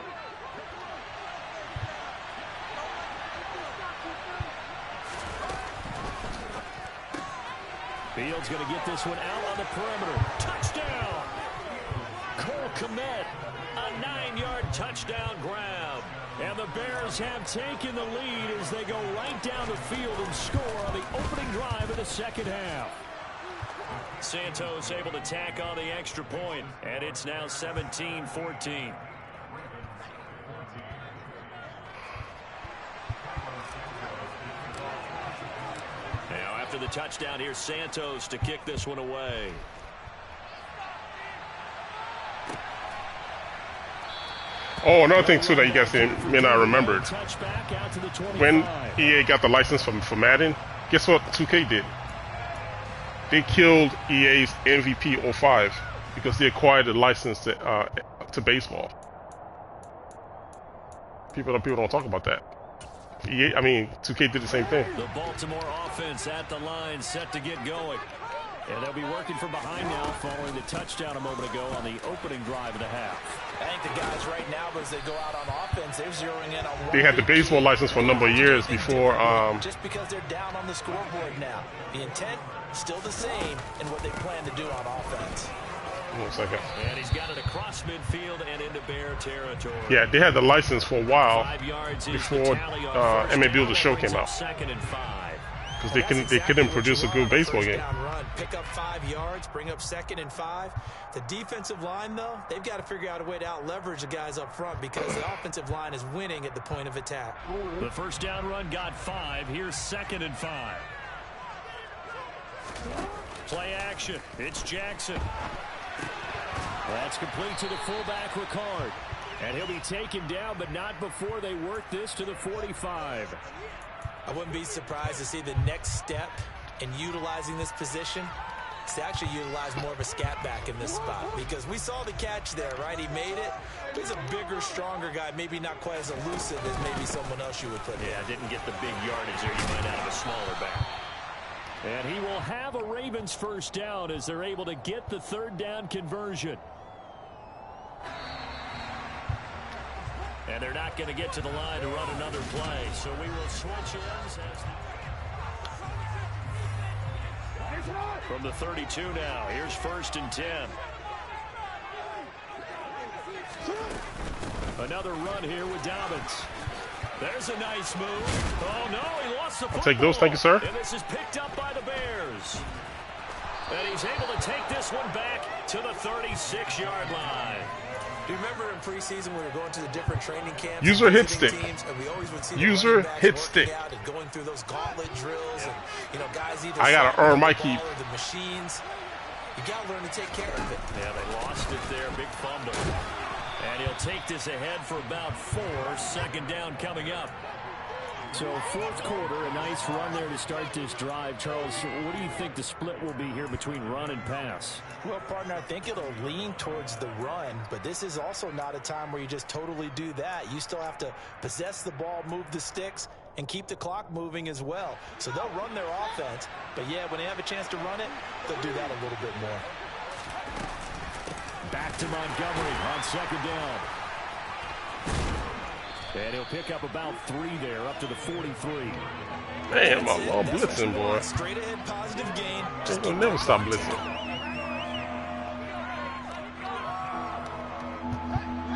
Fields going to get this one out on the perimeter. Touchdown! Cole Kmet, a 9-yard touchdown grab. And the Bears have taken the lead as they go right down the field and score on the opening drive of the second half. Santos able to tack on the extra point, and it's now 17-14. Now after the touchdown, here's Santos to kick this one away. Oh, another thing too that you guys may not remember. Touchback out to the 25. When EA got the license for Madden, guess what 2K did? They killed EA's MVP 05 because they acquired the license to baseball. People don't talk about that. 2K did the same thing. The Baltimore offense at the line, set to get going. And they'll be working from behind now following the touchdown a moment ago on the opening drive of the half. I think the guys right now, as they go out on offense, they're zeroing in on one. They had the baseball license for a number of years before. Just because they're down on the scoreboard now. The intent still the same in what they plan to do on offense. 1 second. And he's got it across midfield and into Bear territory. Yeah, they had the license for a while 5 yards before MLB The Show came out. 2nd and 5. Because they couldn't produce a good baseball game. Run, pick up 5 yards, bring up 2nd and 5. The defensive line, though, they've got to figure out a way to out-leverage the guys up front because the offensive line is winning at the point of attack. The first down run got 5. Here's 2nd and 5. Play action. It's Jackson. That's complete to the fullback, Ricard. And he'll be taken down, but not before they work this to the 45. I wouldn't be surprised to see the next step in utilizing this position is to actually utilize more of a scat back in this spot because we saw the catch there, right? He made it. He's a bigger, stronger guy, maybe not quite as elusive as maybe someone else you would put in. Yeah, didn't get the big yardage there you might out of a smaller back. And he will have a Ravens first down as they're able to get the 3rd down conversion. And they're not going to get to the line to run another play. So we will switch ends from the 32 now. Here's 1st and 10. Another run here with Dobbins. There's a nice move. Oh, no, he lost the football. I'll take those. Thank you, sir. And this is picked up by the Bears. And he's able to take this one back to the 36-yard line. Do you remember in preseason we were going to the different training camps? User hit stick. Teams, and we always would see User hit stick. out and going through those gauntlet drills, and guys either I gotta earn my keep. or the machines. You gotta learn to take care of it. Yeah, they lost it there, big fumble, and he'll take this ahead for about 4. 2nd down coming up. So 4th quarter, a nice run there to start this drive. Charles, what do you think the split will be here between run and pass? Well, partner, I think it'll lean towards the run, but this is also not a time where you just totally do that. You still have to possess the ball, move the sticks, and keep the clock moving as well. So they'll run their offense, but yeah, when they have a chance to run it, they'll do that a little bit more. Back to Montgomery on 2nd down. And he'll pick up about 3 there, up to the 43. Damn, I'm all blitzing, boy. Straight ahead, positive gain. They'll never stop blitzing.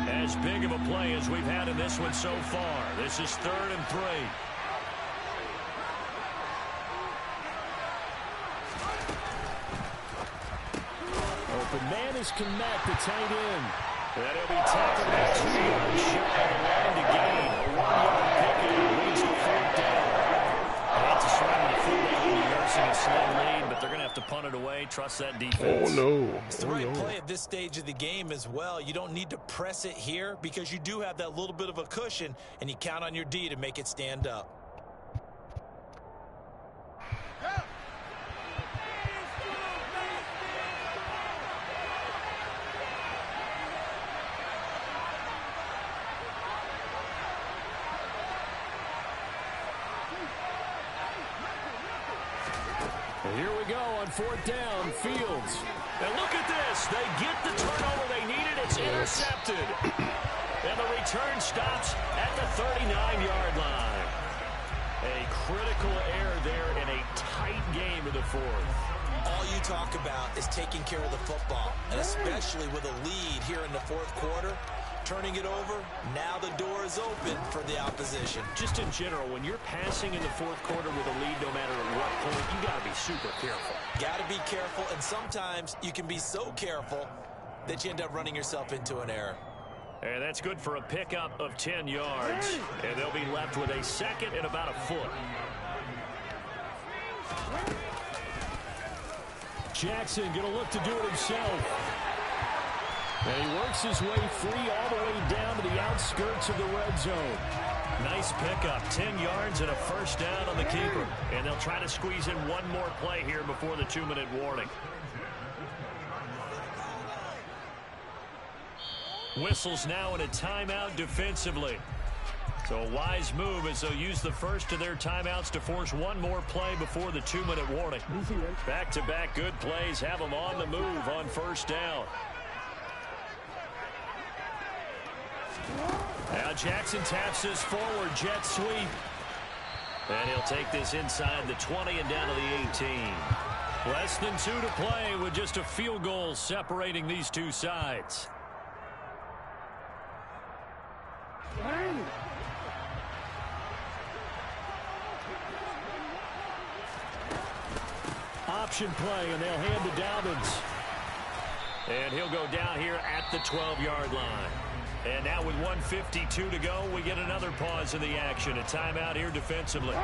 As big of a play as we've had in this one so far. This is 3rd and 3. Open man is Kmet, the tight end. And he'll be tackled at 2 yards shy of the line to gain. A 1-yard pickup leads to 4th down. I hate to swing the fullback when you're nursing a slow lead, but they're going to have to punt it away. Trust that defense. Oh, no. It's the right play at this stage of the game as well. You don't need to press it here because you do have that little bit of a cushion, and you count on your D to make it stand up. Here we go on 4th down, Fields. And look at this. They get the turnover they needed. It's intercepted. And the return stops at the 39-yard line. A critical error there in a tight game in the 4th. All you talk about is taking care of the football, and especially with a lead here in the 4th quarter. Turning it over, now the door is open for the opposition. Just in general, when you're passing in the 4th quarter with a lead, no matter at what point, you got to be super careful. Got to be careful, and sometimes you can be so careful that you end up running yourself into an error. And that's good for a pickup of 10 yards. And they'll be left with a 2nd and about a foot. Jackson going to look to do it himself. And he works his way free all the way down to the outskirts of the red zone. Nice pickup, 10 yards and a first down on the keeper. And they'll try to squeeze in one more play here before the 2-minute warning. Whistles now in a timeout defensively. So a wise move as they'll use the first of their timeouts to force one more play before the 2-minute warning. Back-to-back good plays have them on the move on first down. Now Jackson taps this forward jet sweep. And he'll take this inside the 20 and down to the 18. Less than 2 to play with just a field goal separating these two sides. Option play, and they'll hand to Dobbins. And he'll go down here at the 12-yard line. And now with 1:52 to go, we get another pause in the action. A timeout here defensively.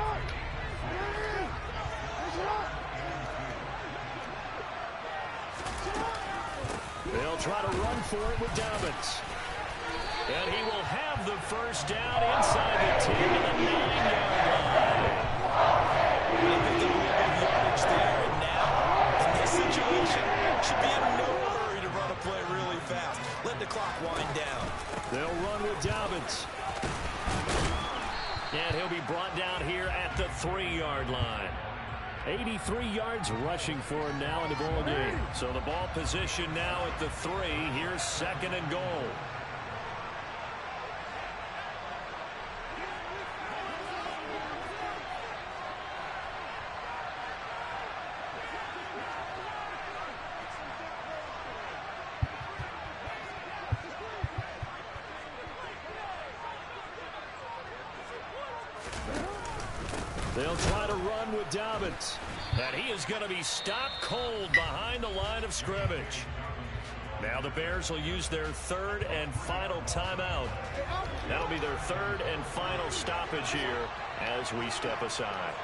They'll try to run for it with Dobbins. And he will have the first down inside the 10 to the 9-yard line. Yardage there, and now in this situation, should be in no hurry to run a play really fast. Let the clock wind down. They'll run with Dobbins. And he'll be brought down here at the 3-yard line. 83 yards rushing for him now in the ball game. So the ball position now at the 3. Here's 2nd and goal. They'll try to run with Dobbins. And he is going to be stopped cold behind the line of scrimmage. Now the Bears will use their 3rd and final timeout. That'll be their 3rd and final stoppage here as we step aside.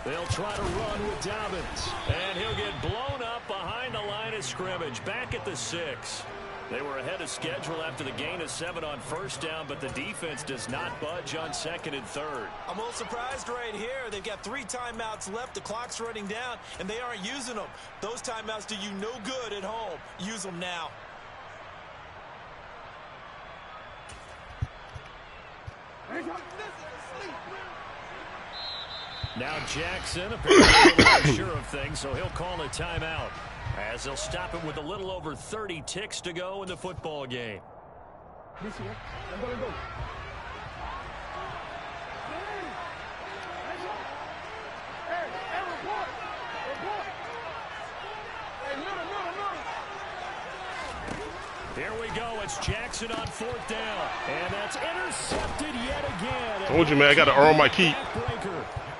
They'll try to run with Dobbins. And he'll get blown up behind the line of scrimmage, back at the 6. They were ahead of schedule after the gain of 7 on first down, but the defense does not budge on 2nd and 3rd. I'm a little surprised right here. They've got 3 timeouts left. The clock's running down, and they aren't using them. Those timeouts do you no good at home. Use them now. Now Jackson apparently a little unsure of things, so he'll call a timeout. As they'll stop it with a little over 30 ticks to go in the football game. Here we go. It's Jackson on 4th down. And that's intercepted yet again. Told you, man, I got to earn my keep.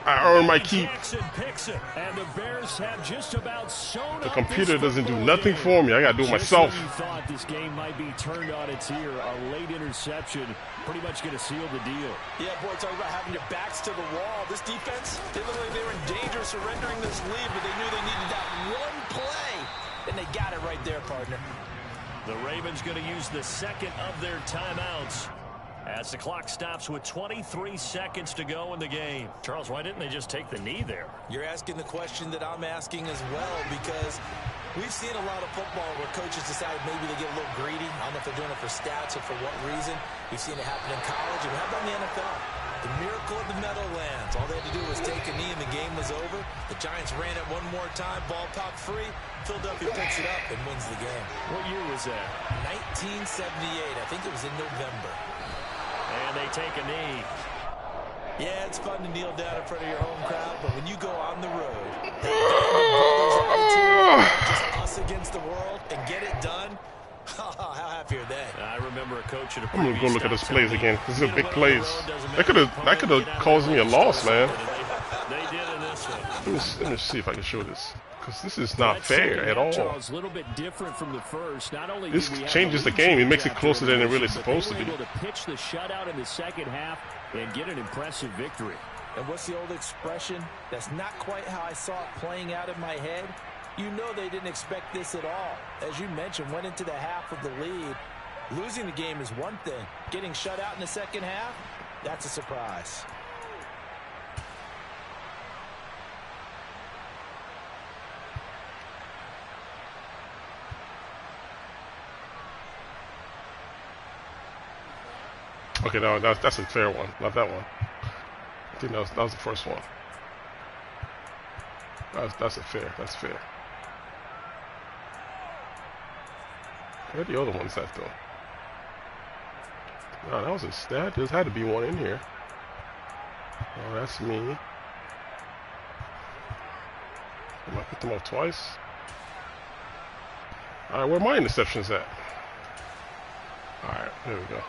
I earn my keep. Jackson picks it, and the Bears have just about sewn The up computer this doesn't do football nothing game. for me. I got to do it Just myself. when you thought this game might be turned on its ear, a late interception pretty much going to seal the deal. Yeah, boy, talking about having your backs to the wall. This defense, they looked like they were in danger of surrendering this lead, but they knew they needed that one play, and they got it right there, partner. The Ravens going to use the 2nd of their timeouts as the clock stops with 23 seconds to go in the game. Charles, why didn't they just take the knee there? You're asking the question that I'm asking as well, because we've seen a lot of football where coaches decide maybe they get a little greedy. I don't know if they're doing it for stats or for what reason. We've seen it happen in college, and how about in the NFL? The miracle of the Meadowlands. All they had to do was take a knee, and the game was over. The Giants ran it one more time, ball popped free. Philadelphia picks it up and wins the game. What year was that? 1978. I think it was in November. And they take a knee. Yeah, it's fun to kneel down in front of your home crowd, but when you go on the road, that band of brothers attitude, just us against the world, and get it done, how happy are they? I remember a coach at a I'm gonna go look at this plays again. This is a big plays. That plays. could have caused me a loss, man. They did in this one. Let me see if I can show this, because this is not fair at all. Charles, a little bit different from the first. Not only This do we have changes the lead game. It makes it after closer than it really intermission, supposed to but they be. were able to pitch the shutout in the second half and get an impressive victory. And what's the old expression? That's not quite how I saw it playing out in my head. You know they didn't expect this at all. As you mentioned, went into the half with the lead. Losing the game is one thing. Getting shut out in the second half, that's a surprise. Okay, no, that's a fair one. Not that one. I think that was the first one. That's fair. That's fair. Where the other ones at though? No, that was a stat. There had to be one in here. Oh, that's me. I picked them up twice. All right, where are my interceptions at? All right, there we go.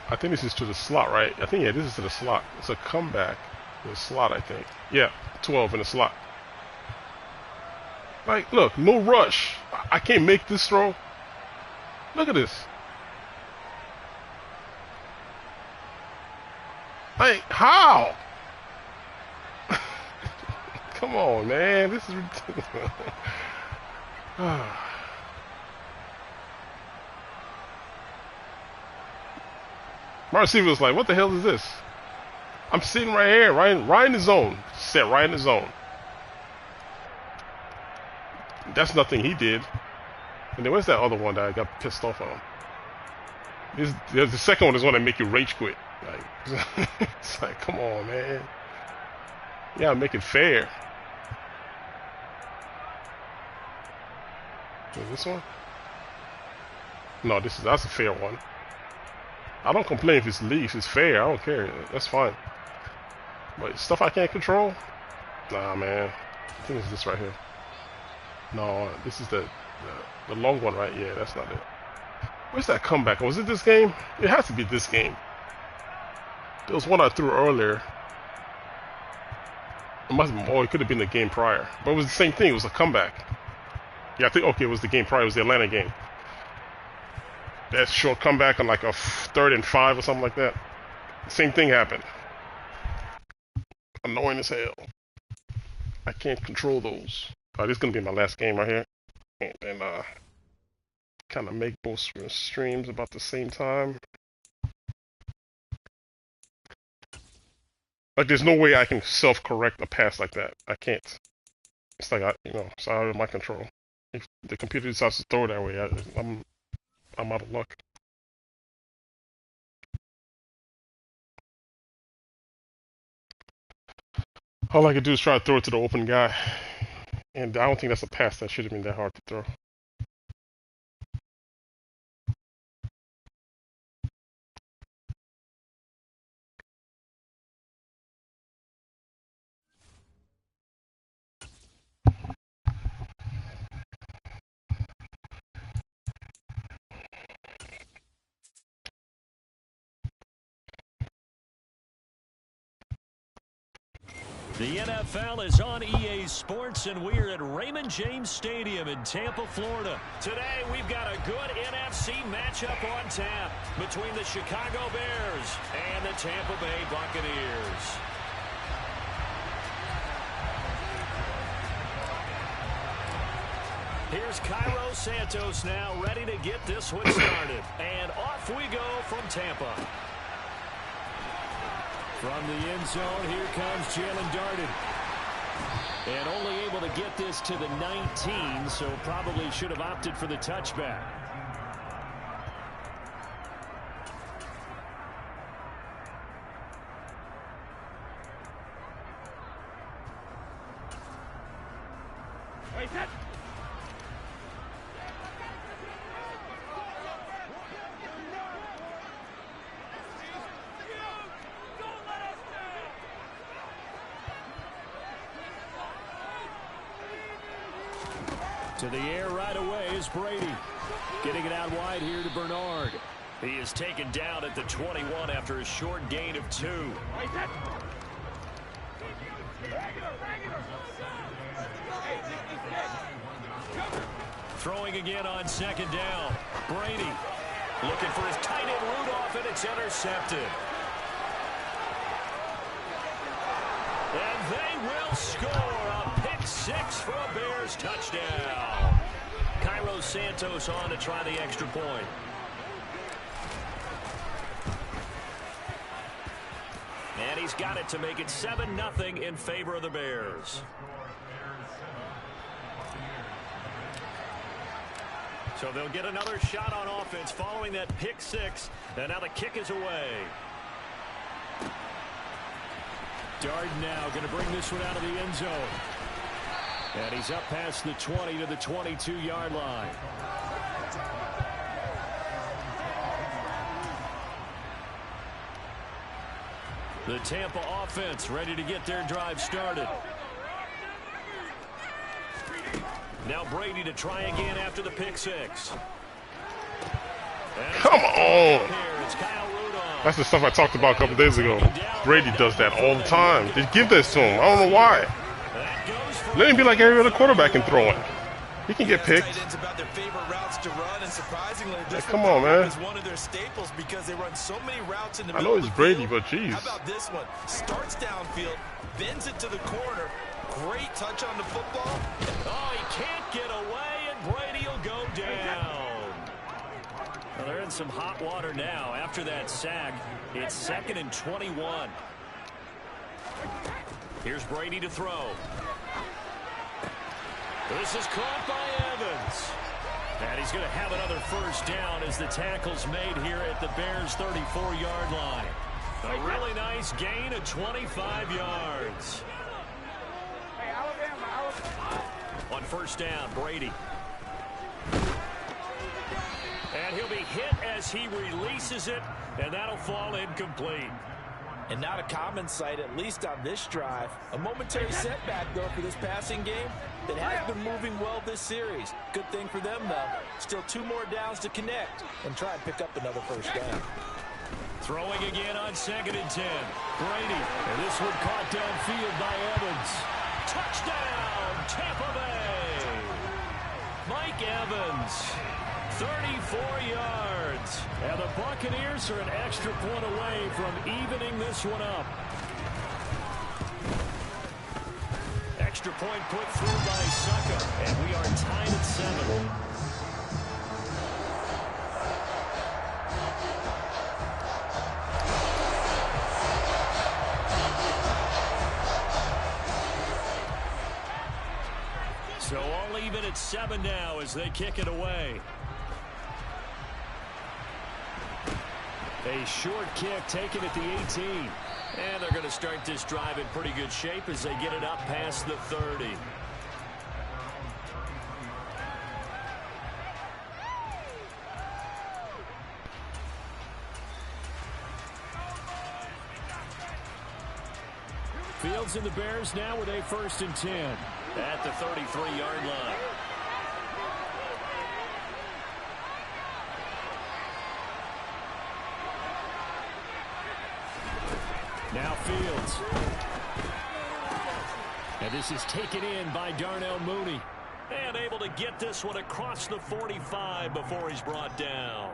I think this is to the slot, right? I think, yeah, this is to the slot. It's a comeback in the slot, I think. Yeah, 12 in the slot. Like, look, no rush. I can't make this throw. Look at this. Like, how? Come on, man. This is ridiculous. My receiver was like, what the hell is this? I'm sitting right here, right in the zone. Set right in the zone. That's nothing he did. And then where's that other one that I got pissed off on? The second one is one that make you rage quit. Like, it's like, come on, man. You gotta make it fair. Is this one? No, that's a fair one. I don't complain if it's leaf, it's fair, I don't care. That's fine. But stuff I can't control? Nah, man. I think it's this right here. No, this is the long one, right? Yeah, that's not it. Where's that comeback? Was it this game? It has to be this game. There was one I threw earlier. It must have been, it could have been the game prior. But it was the same thing, it was a comeback. Yeah, I think, okay, it was the game prior, it was the Atlanta game. That short comeback on like a 3rd and 5 or something like that. Same thing happened. Annoying as hell. I can't control those. This is gonna be my last game right here, and then kind of make both streams about the same time. Like, there's no way I can self-correct a pass like that. I can't. It's like it's out of my control. If the computer decides to throw it that way, I'm out of luck. All I could do is try to throw it to the open guy. And I don't think that's a pass that should have been that hard to throw. The NFL is on EA Sports, and we're at Raymond James Stadium in Tampa, Florida. Today, we've got a good NFC matchup on tap between the Chicago Bears and the Tampa Bay Buccaneers. Here's Cairo Santos now, ready to get this one started. And off we go from Tampa. From the end zone, here comes Jalen Darden. And only able to get this to the 19, so probably should have opted for the touchback. Wait, that. To the air right away is Brady. Getting it out wide here to Bernard. He is taken down at the 21 after a short gain of 2. Throwing again on 2nd down. Brady looking for his tight end Rudolph, and it's intercepted. And they will score a pick six for a Bears touchdown. Cairo Santos on to try the extra point. And he's got it to make it 7-0 in favor of the Bears. So they'll get another shot on offense following that pick six. And now the kick is away. Darden now going to bring this one out of the end zone. And he's up past the 20 to the 22-yard line. The Tampa offense ready to get their drive started. Now Brady to try again after the pick six. Come on. That's the stuff I talked about a couple days ago. Brady does that all the time. Just give this to him. I don't know why. Let him be like every other quarterback can throw it. He can get picked. Yeah, come on, man. I know it's Brady, but jeez. How about this one? Starts downfield, bends it to the corner. Great touch on the football. Oh, he can't get away, and Brady will go down. Well, they're in some hot water now. After that sack, it's 2nd and 21. Here's Brady to throw. This is caught by Evans. And he's going to have another first down as the tackle's made here at the Bears' 34-yard line. A really nice gain of 25 yards. On first down, Brady. And he'll be hit as he releases it, and that'll fall incomplete. And not a common sight, at least on this drive. A momentary setback, though, for this passing game that has been moving well this series. Good thing for them, though. Still 2 more downs to connect and try and pick up another first down. Throwing again on 2nd and 10. Brady, and this one caught downfield by Evans. Touchdown, Tampa Bay. Mike Evans, 34 yards. And the Buccaneers are an extra point away from evening this one up. Extra point put through by Succa, and we are tied at 7. So all even at 7 now as they kick it away. A short kick taken at the 18. And they're going to start this drive in pretty good shape as they get it up past the 30. Fields and the Bears now with a 1st and 10 at the 33-yard line. Now Fields. And this is taken in by Darnell Mooney. And able to get this one across the 45 before he's brought down.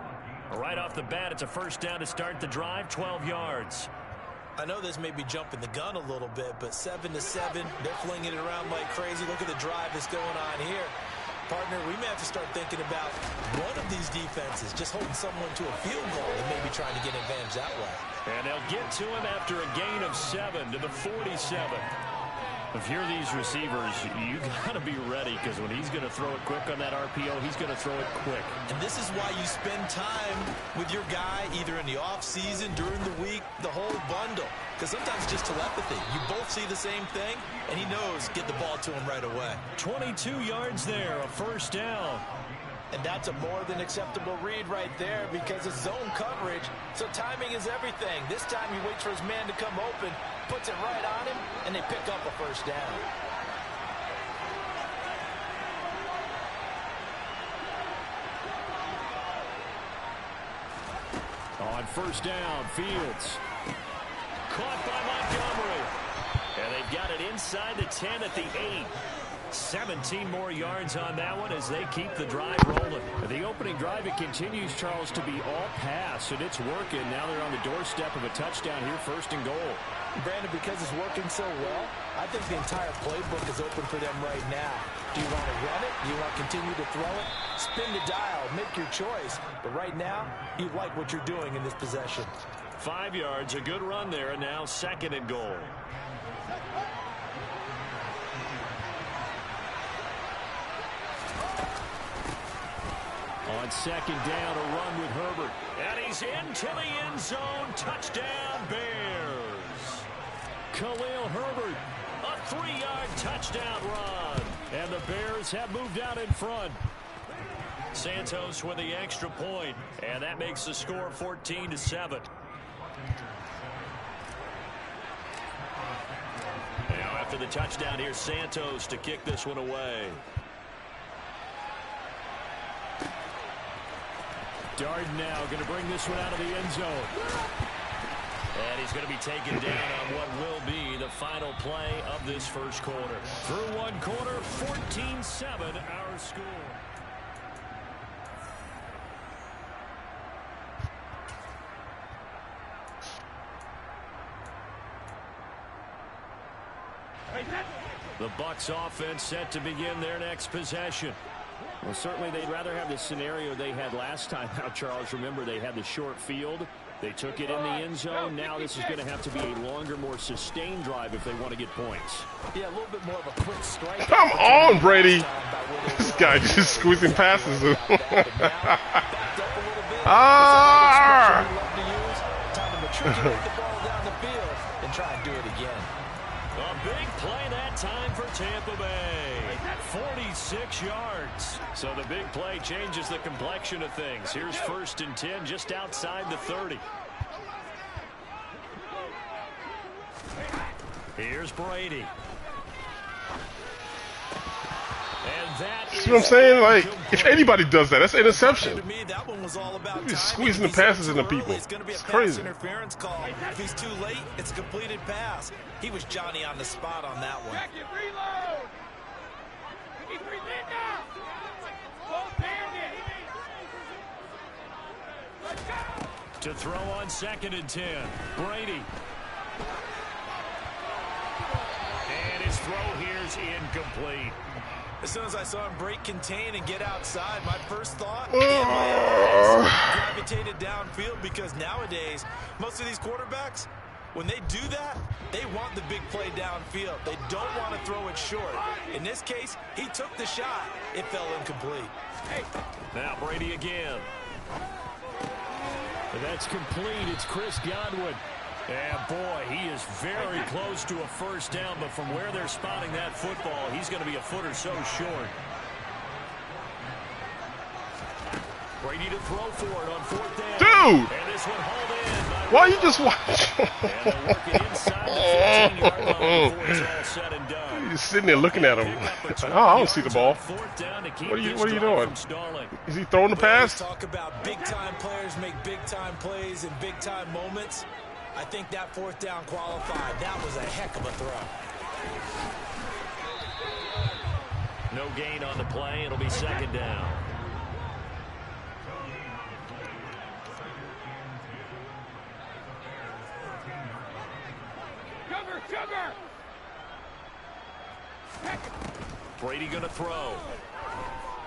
Right off the bat, it's a first down to start the drive, 12 yards. I know this may be jumping the gun a little bit, but 7-7, they're flinging it around like crazy. Look at the drive that's going on here. Partner, we may have to start thinking about one of these defenses just holding someone to a field goal and maybe trying to get an advantage that way. And they'll get to him after a gain of 7 to the 47. If you're these receivers, you got to be ready because when he's going to throw it quick on that RPO, he's going to throw it quick. And this is why you spend time with your guy either in the offseason, during the week, the whole bundle. Because sometimes it's just telepathy. You both see the same thing, and he knows get the ball to him right away. 22 yards there, a first down. And that's a more than acceptable read right there because it's zone coverage, so timing is everything. This time he waits for his man to come open, puts it right on him, and they pick up a first down. On first down, Fields. Caught by Montgomery. And they've got it inside the 10 at the 8. 17 more yards on that one as they keep the drive rolling. The opening drive, it continues, Charles, to be all pass, and it's working. Now they're on the doorstep of a touchdown here, 1st and goal. Brandon, because it's working so well, I think the entire playbook is open for them right now. Do you want to run it? Do you want to continue to throw it? Spin the dial. Make your choice. But right now, you like what you're doing in this possession. 5 yards, a good run there, and now 2nd and goal. On 2nd down, a run with Herbert. And he's into the end zone. Touchdown, Bears. Khalil Herbert, a 3-yard touchdown run. And the Bears have moved out in front. Santos with the extra point, and that makes the score 14-7. Now after the touchdown, here's Santos to kick this one away. Darden now going to bring this one out of the end zone. And he's going to be taken down on what will be the final play of this 1st quarter. Through 1 quarter, 14-7 our score. The BUCS offense set to begin their next possession. Well, certainly they'd rather have the scenario they had last time out, Charles. Remember, they had the short field. They took it in the end zone. Now this is going to have to be a longer, more sustained drive if they want to get points. Yeah, a little bit more of a quick strike. Come on, Brady. This guy just squeezing passes. Time to matriculate the ball down the field and try and do it again. A big play that time for Tampa Bay. 46 yards. So the big play changes the complexion of things. Here's 1st and 10 just outside the 30. Here's Brady. And that is See what I'm saying? Like, if anybody does that, that's an interception. To me, that one was all about He's timing. squeezing the If he's passes too into early, people. It's going to be a It's pass crazy. interference call. If he's too late, it's a completed pass. He was Johnny on the spot on that one. to throw on 2nd and 10. Brady. And his throw here's incomplete. As soon as I saw him break contain and get outside, my first thought gravitated downfield, because nowadays, most of these quarterbacks, when they do that, they want the big play downfield. They don't want to throw it short. In this case, he took the shot. It fell incomplete. Now Brady again. And that's complete. It's Chris Godwin. And boy, he is very close to a first down, but from where they're spotting that football, he's going to be a foot or so short. Brady to throw for it on 4th down. Dude! And this one hauled in. Why you just watch? And they'll work it inside the 15-yard line before it's all said and done. He's sitting there looking at him. Oh, I don't see the ball. What are you doing? Is he throwing the pass? Talk about big-time players make big-time plays in big-time moments. I think that 4th down qualified. That was a heck of a throw. No gain on the play. It'll be 2nd down. Sugar! Brady going to throw.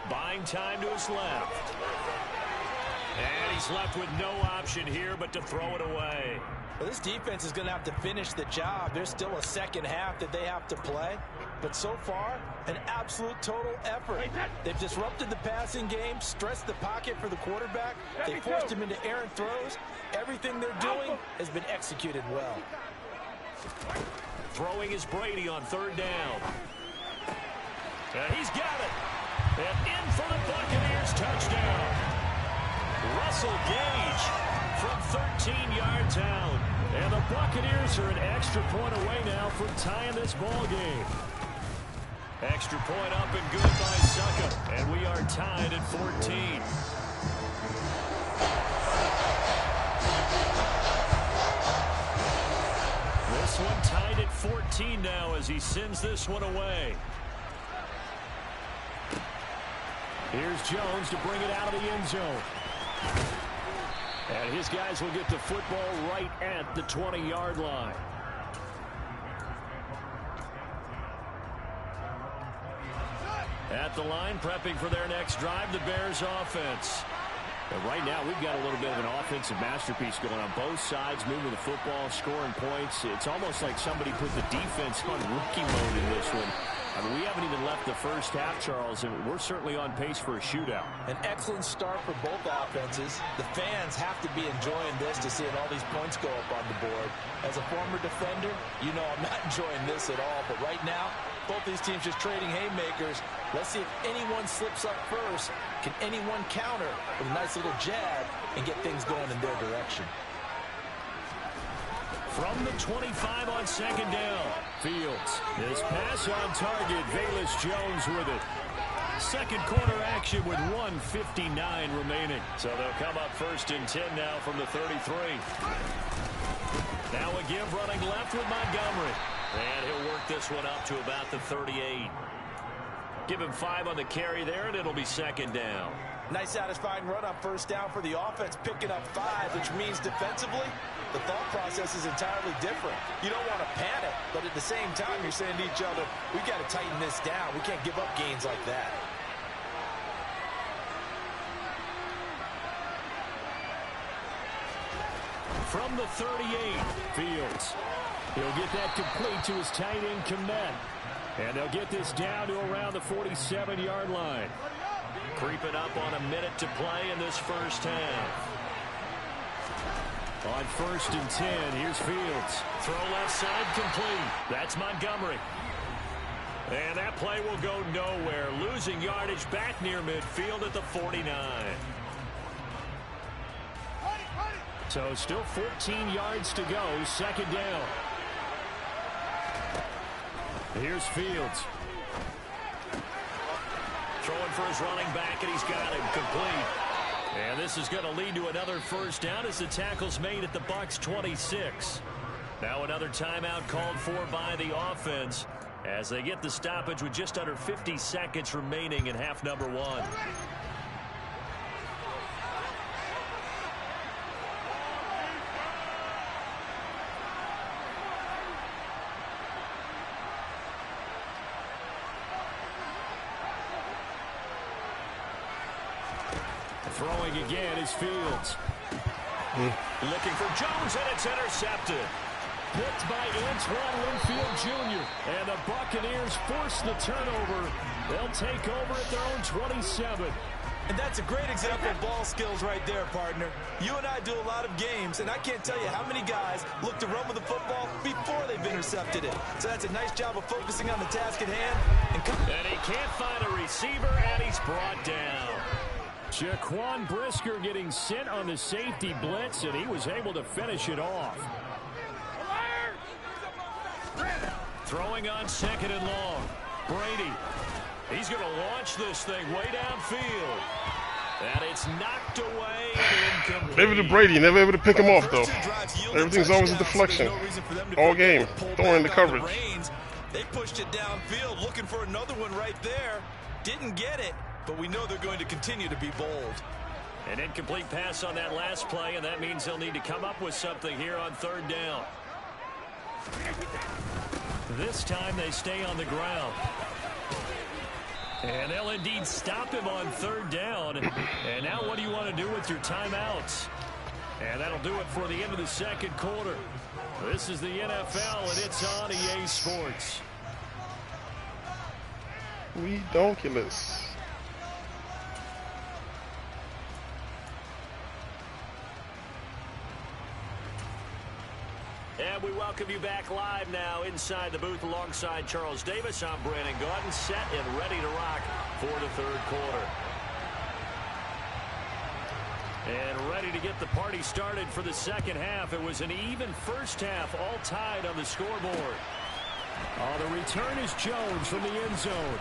Buying time to his left. And he's left with no option here but to throw it away. Well, this defense is going to have to finish the job. There's still a second half that they have to play. But so far, an absolute total effort. They've disrupted the passing game, stressed the pocket for the quarterback. They forced him into errant throws. Everything they're doing has been executed well. Throwing is Brady on 3rd down. And he's got it. And in for the Buccaneers touchdown. Russell Gage from 13 yards out. And the Buccaneers are an extra point away now from tying this ball game. Extra point up and good by Succa. And we are tied at 14. This one tied at 14 now as he sends this one away. Here's Jones to bring it out of the end zone. And his guys will get the football right at the 20-yard line. At the line, prepping for their next drive, the Bears offense. And right now, we've got a little bit of an offensive masterpiece going on both sides, moving the football, scoring points. It's almost like somebody put the defense on rookie mode in this one. I mean, we haven't even left the first half, Charles, and we're certainly on pace for a shootout. An excellent start for both offenses. The fans have to be enjoying this to seeing all these points go up on the board. As a former defender, you know I'm not enjoying this at all. But right now, both these teams just trading haymakers. Let's see if anyone slips up first. Can anyone counter with a nice little jab and get things going in their direction? From the 25 on second down, Fields. His pass on target, Velus Jones with it. Second quarter action with 1:59 remaining. So they'll come up first and 10 now from the 33. Now a give running left with Montgomery. And he'll work this one up to about the 38. Give him 5 on the carry there, and it'll be second down. Nice satisfying run on first down for the offense, picking up 5, which means defensively, the thought process is entirely different. You don't want to panic, but at the same time, you're saying to each other, we got to tighten this down. We can't give up gains like that. From the 38, Fields. He'll get that complete to his tight end, Komet. And they'll get this down to around the 47-yard line. Creeping up on a minute to play in this first half. On first and 10, here's Fields. Throw left side complete. That's Montgomery. And that play will go nowhere. Losing yardage back near midfield at the 49. So still 14 yards to go. Second down. Here's Fields. Throwing for his running back, and he's got him complete. And this is going to lead to another first down as the tackle's made at the BUCS 26. Now another timeout called for by the offense as they get the stoppage with just under 50 seconds remaining in half number 1. Throwing again is Fields. Looking for Jones, and it's intercepted. Picked by Antoine Winfield Jr. And the Buccaneers force the turnover. They'll take over at their own 27. And that's a great example of ball skills right there, partner. You and I do a lot of games, and I can't tell you how many guys look to run with the football before they've intercepted it. So that's a nice job of focusing on the task at hand. And he can't find a receiver, and he's brought down. Jaquan Brisker getting sent on the safety blitz, and he was able to finish it off. Throwing on second and long. Brady. He's going to launch this thing way downfield. And it's knocked away and incomplete. Never to Brady, never able to pick him off, though. Everything's always a deflection. All game, throwing the coverage. They pushed it downfield, looking for another one right there. Didn't get it. But we know they're going to continue to be bold. An incomplete pass on that last play, and that means they'll need to come up with something here on third down. This time they stay on the ground. And they'll indeed stop him on third down. And now what do you want to do with your timeouts? And that'll do it for the end of the second quarter. This is the NFL, and it's on EA Sports. Redonkulous. And we welcome you back live now inside the booth alongside Charles Davis. I'm Brandon Gaudin, set and ready to rock for the third quarter. And ready to get the party started for the second half. It was an even first half, all tied on the scoreboard. The return is Jones from the end zone.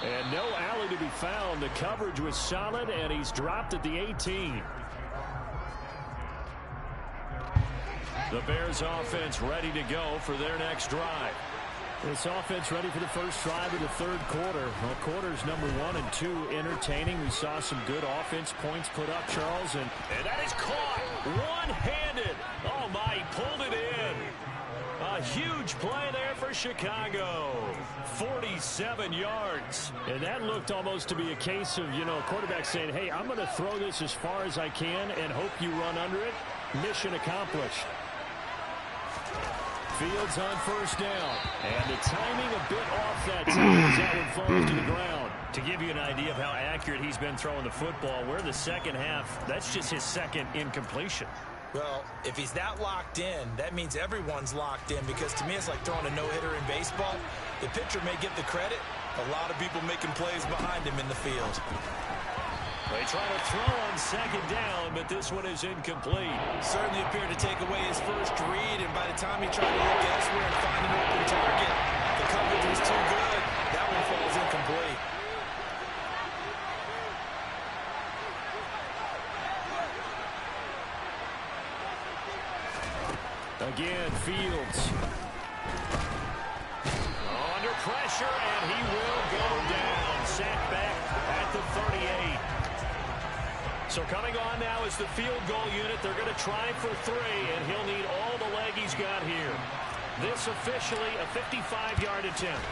And no alley to be found. The coverage was solid, and he's dropped at the 18. The Bears offense ready to go for their next drive. This offense ready for the first drive of the third quarter. Well, quarters number 1 and 2 entertaining. We saw some good offense points put up, Charles. And that is caught one-handed. Oh, my, he pulled it in. A huge play there for Chicago. 47 yards. And that looked almost to be a case of, you know, a quarterback saying, hey, I'm going to throw this as far as I can and hope you run under it. Mission accomplished. Fields on first down. And the timing a bit off that time as that one falls to the ground. To give you an idea of how accurate he's been throwing the football, we're in the second half. That's just his second incompletion. Well, if he's that locked in, that means everyone's locked in, because to me it's like throwing a no-hitter in baseball. The pitcher may get the credit. A lot of people making plays behind him in the field. They try to throw on second down, but this one is incomplete. Certainly appeared to take away his first read, and by the time he tried to look elsewhere and find an open target, the coverage was too good. That one falls incomplete. Again, Fields. Under pressure, and he will go down. Sacked back at the 38. So coming on now is the field goal unit. They're going to try for 3, and he'll need all the leg he's got here. This officially a 55-yard attempt.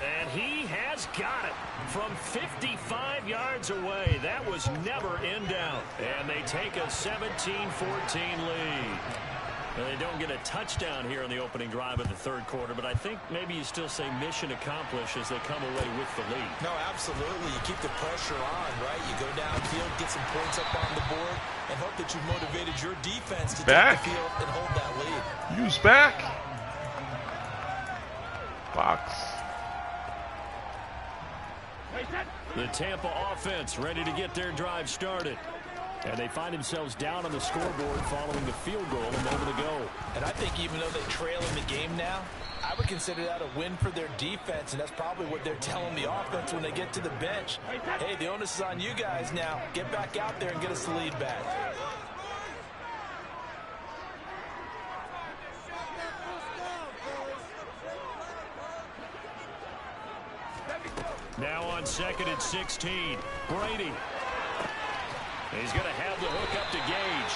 And he has got it from 55 yards away. That was never in doubt. And they take a 17-14 lead. And they don't get a touchdown here in the opening drive of the third quarter, but I think maybe you still say mission accomplished as they come away with the lead. No, absolutely. You keep the pressure on, right? You go downfield, get some points up on the board, and hope that you've motivated your defense to take the field and hold that lead. Use back. Box. The Tampa offense ready to get their drive started. And they find themselves down on the scoreboard following the field goal a moment ago. And I think even though they trail in the game now, I would consider that a win for their defense, and that's probably what they're telling the offense when they get to the bench. Hey, the onus is on you guys now. Get back out there and get us the lead back. Now on 2nd and 16, Brady. He's going to have the hook up to Gage.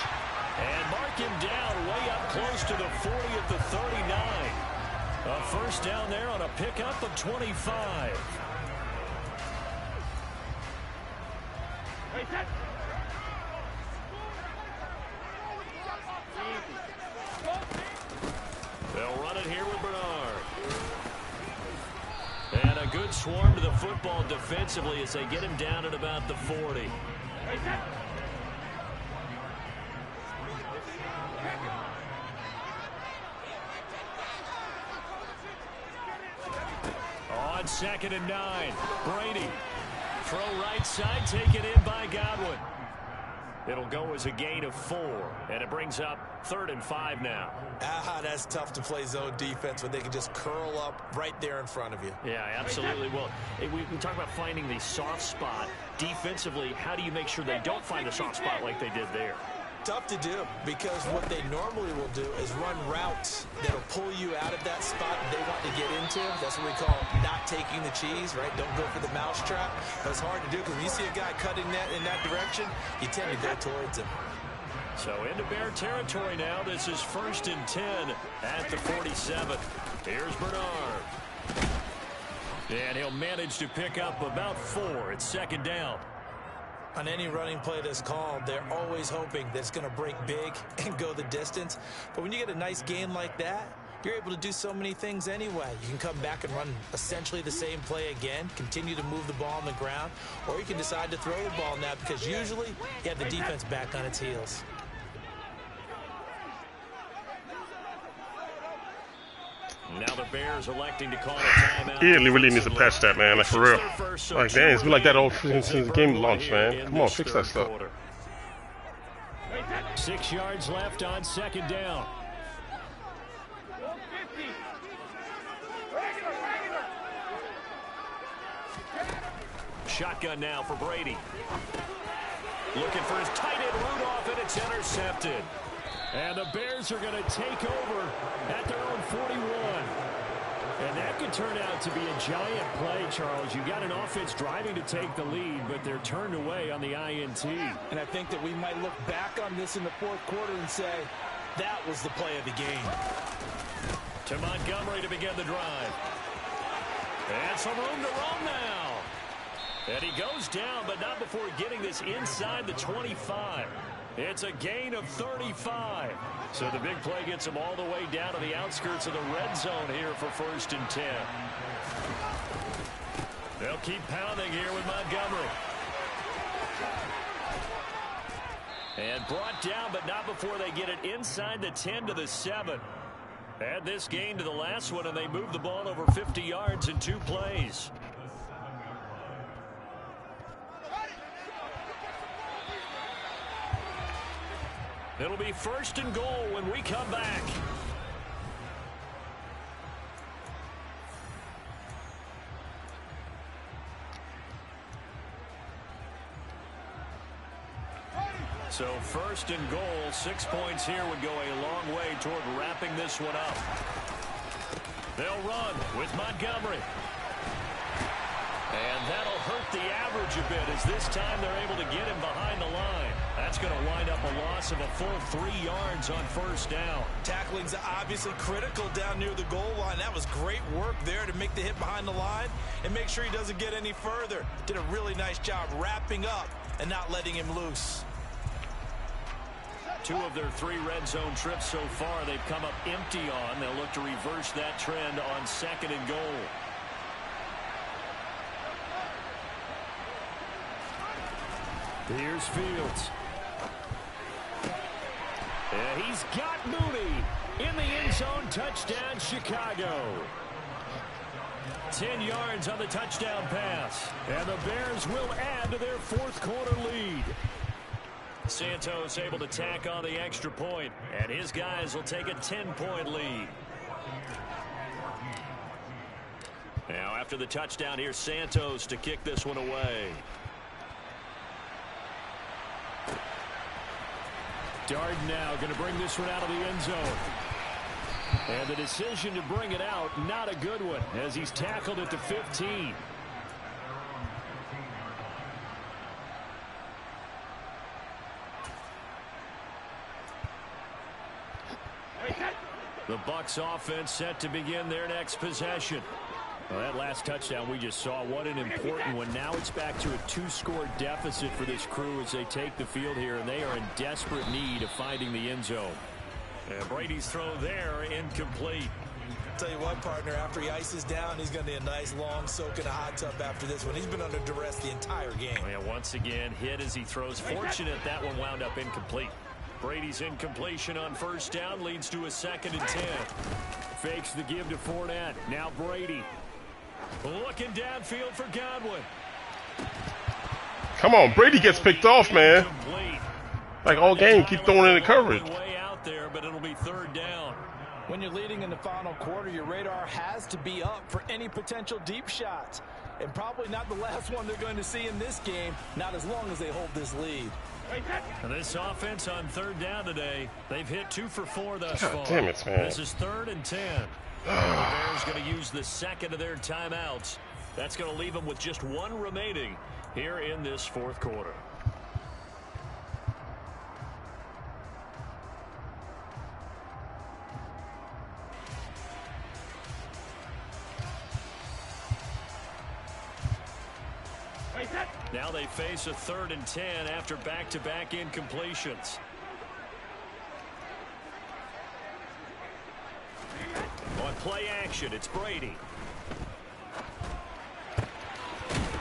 And mark him down way up close to the 40 at the 39. A first down there on a pickup of 25. They'll run it here with Bernard. And a good swarm to the football defensively as they get him down at about the 40. On 2nd and 9, Brady. Throw right side, taken in by Godwin. It'll go as a gain of 4, and it brings up 3rd and 5 now. That's tough to play zone defense when they can just curl up right there in front of you. Yeah, absolutely. Well, we talk about finding the soft spot. Defensively, how do you make sure they don't find the soft spot like they did there? Tough to do, because what they normally will do is run routes that'll pull you out of that spot they want to get into. That's what we call not taking the cheese, right? Don't go for the mousetrap. But it's hard to do, because when you see a guy cutting that in that direction, you tend to go towards him. So into Bear territory now. This is 1st and 10 at the 47. Here's Bernard. And he'll manage to pick up about 4. It's 2nd down. On any running play that's called, they're always hoping that it's going to break big and go the distance. But when you get a nice gain like that, you're able to do so many things anyway. You can come back and run essentially the same play again, continue to move the ball on the ground, or you can decide to throw the ball now, because usually you have the defense back on its heels. Now the Bears electing to call a timeout. He really needs to patch that, man. Like, for real. Like, damn, it's been like that all since the game launched, man. Come on, fix that stuff. 6 yards left on 2nd down. Shotgun now for Brady. Looking for his tight end Rudolph, and it's intercepted. And the Bears are going to take over at their own 41. And that could turn out to be a giant play, Charles. You got an offense driving to take the lead, but they're turned away on the INT. And I think that we might look back on this in the fourth quarter and say, that was the play of the game. To Montgomery to begin the drive. And some room to run now. And he goes down, but not before getting this inside the 25. It's a gain of 35. So the big play gets him all the way down to the outskirts of the red zone here for 1st and 10. They'll keep pounding here with Montgomery. And brought down, but not before they get it inside the 10 to the 7. Add this gain to the last one, and they move the ball over 50 yards in 2 plays. It'll be 1st and goal when we come back. So 1st and goal, 6 points here would go a long way toward wrapping this one up. They'll run with Montgomery. And that'll hurt the average a bit as this time they're able to get him behind the line. That's going to wind up a loss of a full 3 yards on 1st down. Tackling's obviously critical down near the goal line. That was great work there to make the hit behind the line and make sure he doesn't get any further. Did a really nice job wrapping up and not letting him loose. 2 of their 3 red zone trips so far they've come up empty on. They'll look to reverse that trend on 2nd and goal. Here's Fields. And he's got Mooney in the end zone. Touchdown, Chicago. 10 yards on the touchdown pass. And the Bears will add to their 4th quarter lead. Santos able to tack on the extra point, and his guys will take a 10-point lead. Now after the touchdown, here's Santos to kick this one away. Darden now going to bring this one out of the end zone. And the decision to bring it out, not a good one, as he's tackled at the 15. The BUCS offense set to begin their next possession. Well, that last touchdown we just saw, what an important one. Now it's back to a 2-score deficit for this crew as they take the field here, and they are in desperate need of finding the end zone. And Brady's throw there, incomplete. Tell you what, partner, after he ices down, he's going to need a nice long soak in a hot tub after this one. He's been under duress the entire game. And once again, hit as he throws. Fortunate that one wound up incomplete. Brady's incompletion on 1st down leads to a 2nd and 10. Fakes the give to Fournette. Now Brady. Looking downfield for Godwin. Come on, Brady gets picked off, man. Like all game, keep throwing in the coverage. Way out there, but it'll be 3rd down. When you're leading in the final quarter, your radar has to be up for any potential deep shots. And probably not the last one they're going to see in this game, not as long as they hold this lead. And this offense on 3rd down today, they've hit 2 for 4 thus far. Damn it, man. This is 3rd and 10. The Bears going to use the 2nd of their timeouts. That's going to leave them with just 1 remaining here in this 4th quarter. Now they face a 3rd and 10 after back-to-back incompletions. On play action, it's Brady.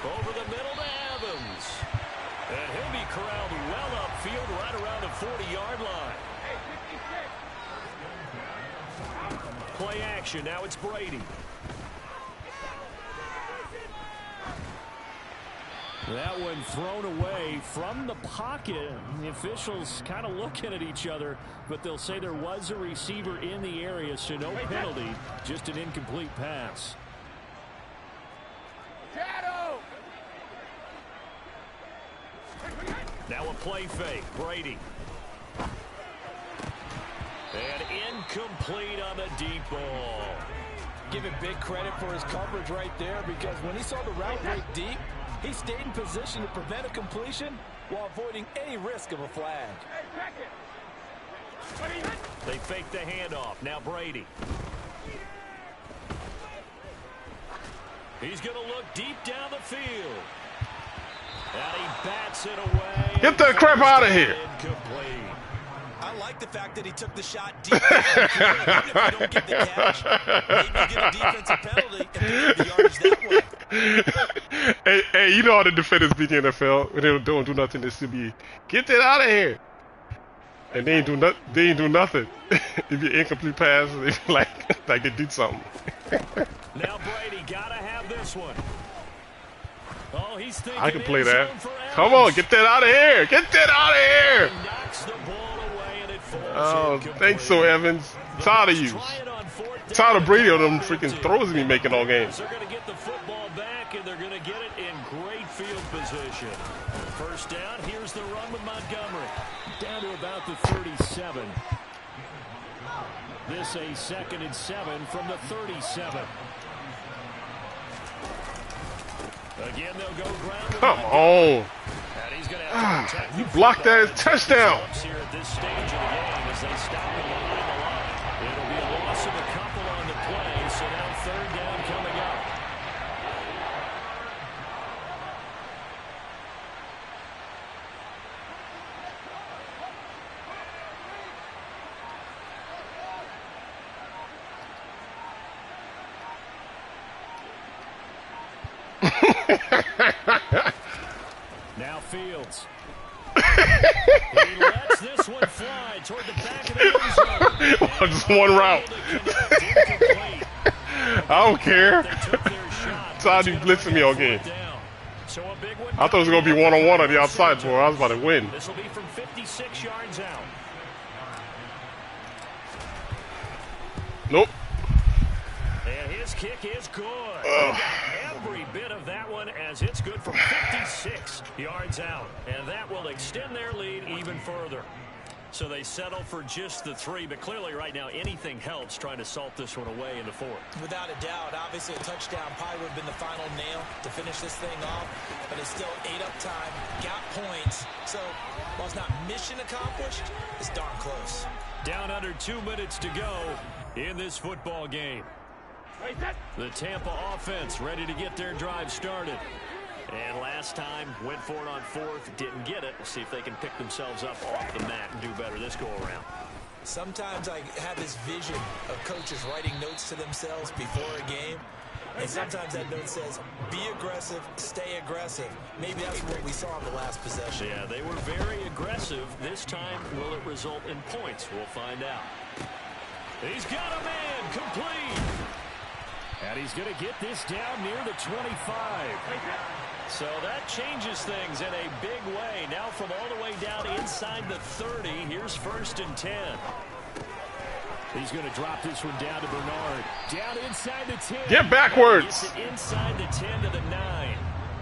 Over the middle to Evans. And he'll be corralled well upfield right around the 40-yard line. Play action, now it's Brady. That one thrown away from the pocket. The officials kind of looking at each other, but they'll say there was a receiver in the area, so no penalty, just an incomplete pass. Now a play fake, Brady. Incomplete on the deep ball. Give him big credit for his coverage right there, because when he saw the route break deep, he stayed in position to prevent a completion while avoiding any risk of a flag. They fake the handoff. Now Brady. He's going to look deep down the field. And he bats it away. Get that crap out of here. Incomplete. I like the fact that he took the shot deep. Even if you don't get the catch, maybe you get a defensive penalty and pick up the yardage that way. Hey, you know how the defenders be in the NFL when they don't do nothing. They still be, get that out of here. And they ain't do nothing. If you incomplete pass, they be like they did something. Now Brady gotta have this one. Oh, he's thinking I can play that. Come on, get that out of here. Get that out of here. Knocks the ball away and it falls incomplete. Thanks so, Evans. Tired of you. Tired of Brady on them freaking throws me making all game. They're going to get the football back, and they're going to get it in great field position. First down, here's the run with Montgomery. Down to about the 37. This a 2nd and 7 from the 37. Again, they'll go ground. Come on. And he's going to have to protect You blocked that touchdown. here at this stage of the game as they stop him behind the line. It'll be a loss of a couple on the play, so now 3rd down coming up. Now Fields. He lets this one fly toward the back of the end zone. Just one route. I don't care. Todd, you blitzing me all game. I thought it was going to be one-on-one on the outside, boy. I was about to win. This will be from 56 yards out. Nope. And his kick is good. Every bit of that one, as it's good from 56 yards out. And that will extend their lead even further. So they settle for just the 3, but clearly right now anything helps trying to salt this one away in the 4th. Without a doubt, obviously a touchdown probably would have been the final nail to finish this thing off, but it's still 8 up time, got points. So while it's not mission accomplished, it's darn close. Down under 2 minutes to go in this football game. The Tampa offense ready to get their drive started. And last time, went for it on 4th, didn't get it. We'll see if they can pick themselves up off the mat and do better this go-around. Sometimes I have this vision of coaches writing notes to themselves before a game. And sometimes that note says, be aggressive, stay aggressive. Maybe that's what we saw in the last possession. Yeah, they were very aggressive. This time, will it result in points? We'll find out. He's got a man, complete. And he's going to get this down near the 25. So that changes things in a big way. Now from all the way down inside the 30, here's 1st and 10. He's going to drop this one down to Bernard. Down inside the 10. Get backwards. Gets it inside the 10 to the 9.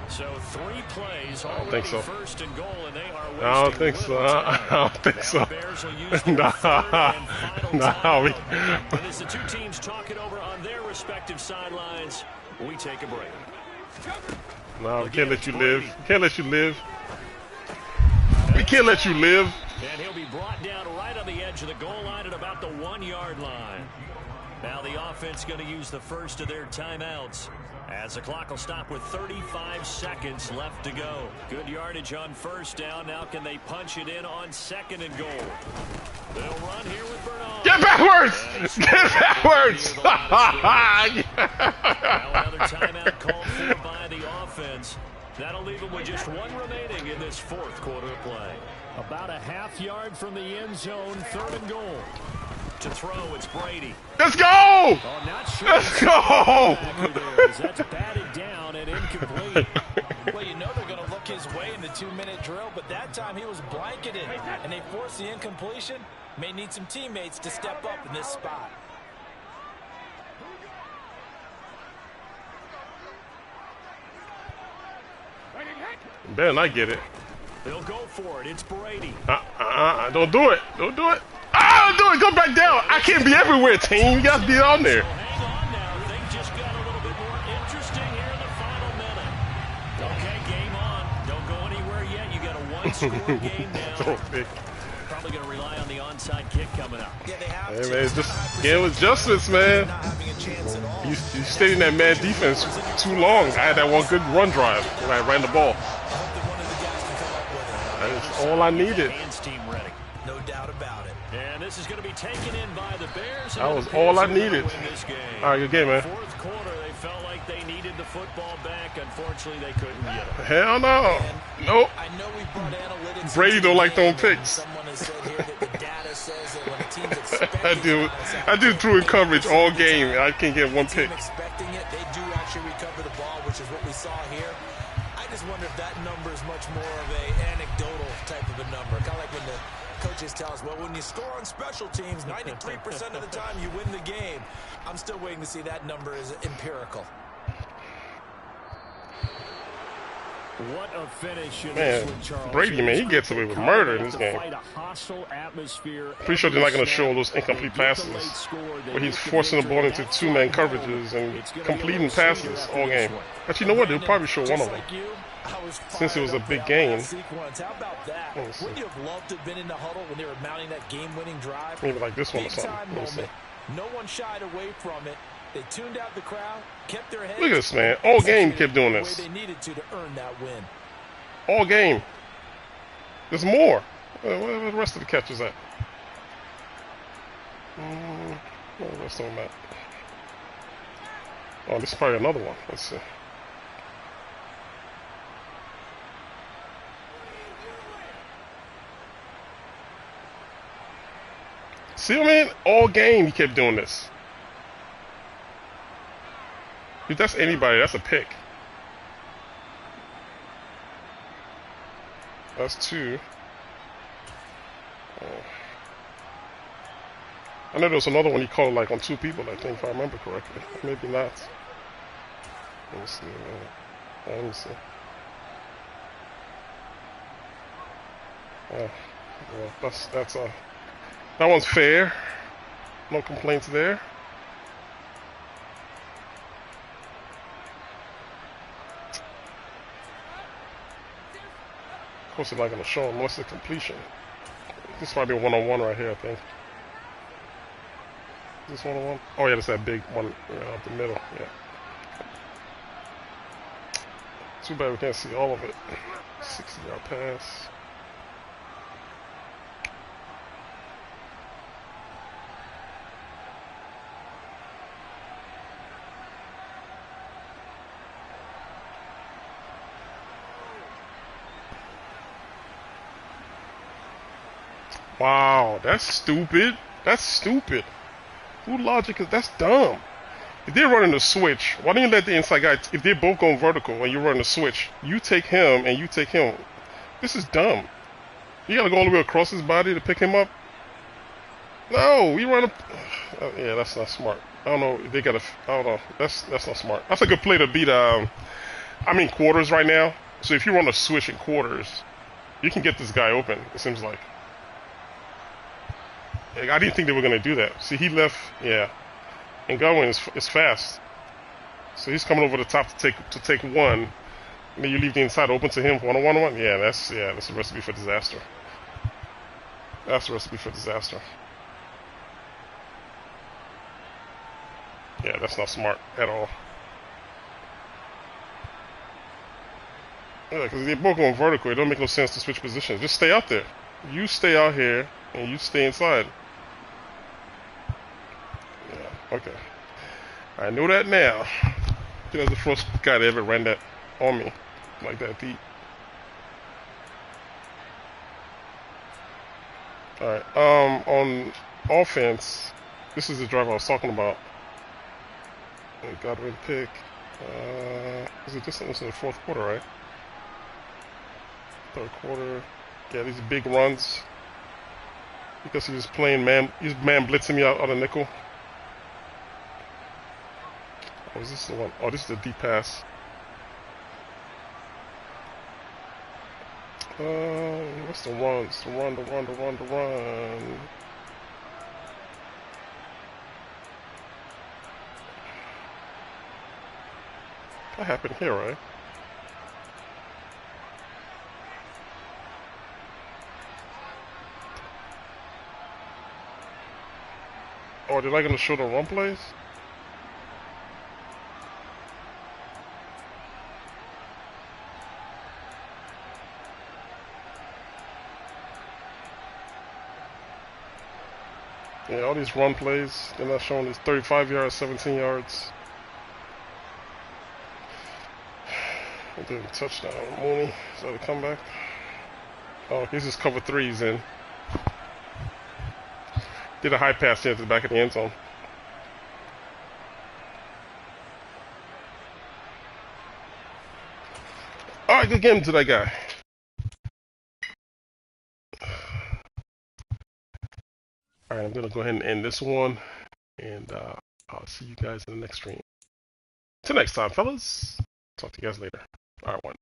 So 3 plays already so. 1st and goal, and they are wasting I don't think so. I don't think so. Bears will use their third and final timeout. And as the two teams talk it over on their respective sidelines, we take a break. No, we can't let you live. Can't let you live. We can't let you live. And he'll be brought down right on the edge of the goal line at about the 1-yard line. Now the offense going to use the first of their timeouts as the clock will stop with 35 seconds left to go. Good yardage on 1st down. Now can they punch it in on 2nd and goal? They'll run here with Bernard. Get backwards! Get backwards! Now another timeout called for by the offense. That'll leave them with just 1 remaining in this 4th quarter of play. About a half yard from the end zone, 3rd and goal. To throw, it's Brady. Let's go! Oh, not sure. Let's go! That's batted down and incomplete. Well, you know they're going to look his way in the 2-minute drill, but that time he was blanketed, and they forced the incompletion. May need some teammates to step up in this spot. Better not get it. They'll go for it. It's Brady. Don't do it. Don't do it. Ah, y'all doing? Go back down. I can't be everywhere, team. You guys be on there. So hang on now. Things just got a little bit more interesting here in the final minute. Okay, game on. Don't go anywhere yet. You got a one-score game now. Probably going to rely on the onside kick coming up. Yeah, they have Hey, man, just game adjustments, man. You stayed in that man defense too long. I had that one good run drive when I ran the ball. That's all I needed. Hands team ready. No doubt about it. And this is going to be taken in by the Bears. That was all I needed. All right, good game, man. Fourth quarter, they felt like they needed the football back. Unfortunately, they couldn't get it. Hell no. Nope. I know we brought analytics. Brady don't like throwing picks. Someone has said here that the data says that when a team's expecting I do threw in coverage all game, and I can't get one pick. expecting it, they do actually recover the ball, which is what we saw here. I just wonder if that number is much more of a anecdotal type of a number. Kind of like when the coaches tell us, well, when you score on special teams, 93% of the time you win the game. I'm still waiting to see that number is empirical. What a finish in Man, this one, Charles. Brady, man, he gets away with murder in this game. Pretty sure they're not going to show those incomplete passes where he's forcing the ball into two-man coverages and completing passes all game. But you know what? They'll probably show one of them. Since it was a big game. How about that? Wouldn't you have loved to have been in the huddle when they were mounting that game-winning drive? Maybe like this one or Big something. time Let me see. moment. No one shied away from it. They tuned out the crowd, kept their heads. Look at this, man. All game he kept doing this. They needed to earn that win. All game. There's more. Where the rest of the catches at? Where the rest of them at? Oh, this is probably another one. Let's see. See what I mean? All game he kept doing this. If that's anybody, that's a pick. That's two. I know there was another one he called like on two people, I think, if I remember correctly. Maybe not. Let me see. Let me see. Yeah, that's that one's fair. No complaints there. Of course, they're not going to show him what's the completion. This might be a one-on-one right here, I think. Is this one-on-one? Oh, yeah, that's that big one up the middle. Yeah. Too bad we can't see all of it. 60-yard pass. Wow, that's stupid. That's stupid. Who logic is that's dumb. If they're running a switch, why don't you let the inside guy, if they're both going vertical and you're running a switch, you take him and you take him. This is dumb. You gotta go all the way across his body to pick him up? No, we run a yeah, that's not smart. I don't know if they gotta I don't know. That's not smart. That's a good play to beat I'm in quarters right now. So if you run a switch in quarters, you can get this guy open, it seems like. I didn't think they were going to do that. See, he left, yeah. And Godwin is fast. So he's coming over the top to take one. And then you leave the inside open to him, one-on-one. Yeah, that's a recipe for disaster. That's a recipe for disaster. Yeah, that's not smart at all. Yeah, because they're both going vertical. It don't make no sense to switch positions. Just stay out there. You stay out here, and you stay inside. Yeah, okay. I know that now. That was the first guy that ever ran that on me like that deep. Alright, on offense, this is the drive I was talking about. Got rid of pick. Is it just in the fourth quarter, right? Third quarter. Yeah, these big runs. Because he was playing man, he's man blitzing me out of nickel. Oh, is this the one? Oh, this is the deep pass. What's the runs? The run. That happened here, right? Or did I gonna show the run plays? Yeah, all these run plays, they're not showing these 35 yards, 17 yards. I didn't touchdown. Mooney, is that a comeback? Oh, he's just cover threes in. Did a high pass here to the back of the end zone. Alright, good game to that guy. Alright, I'm gonna go ahead and end this one. And I'll see you guys in the next stream. Till next time, fellas. Talk to you guys later. Alright, one.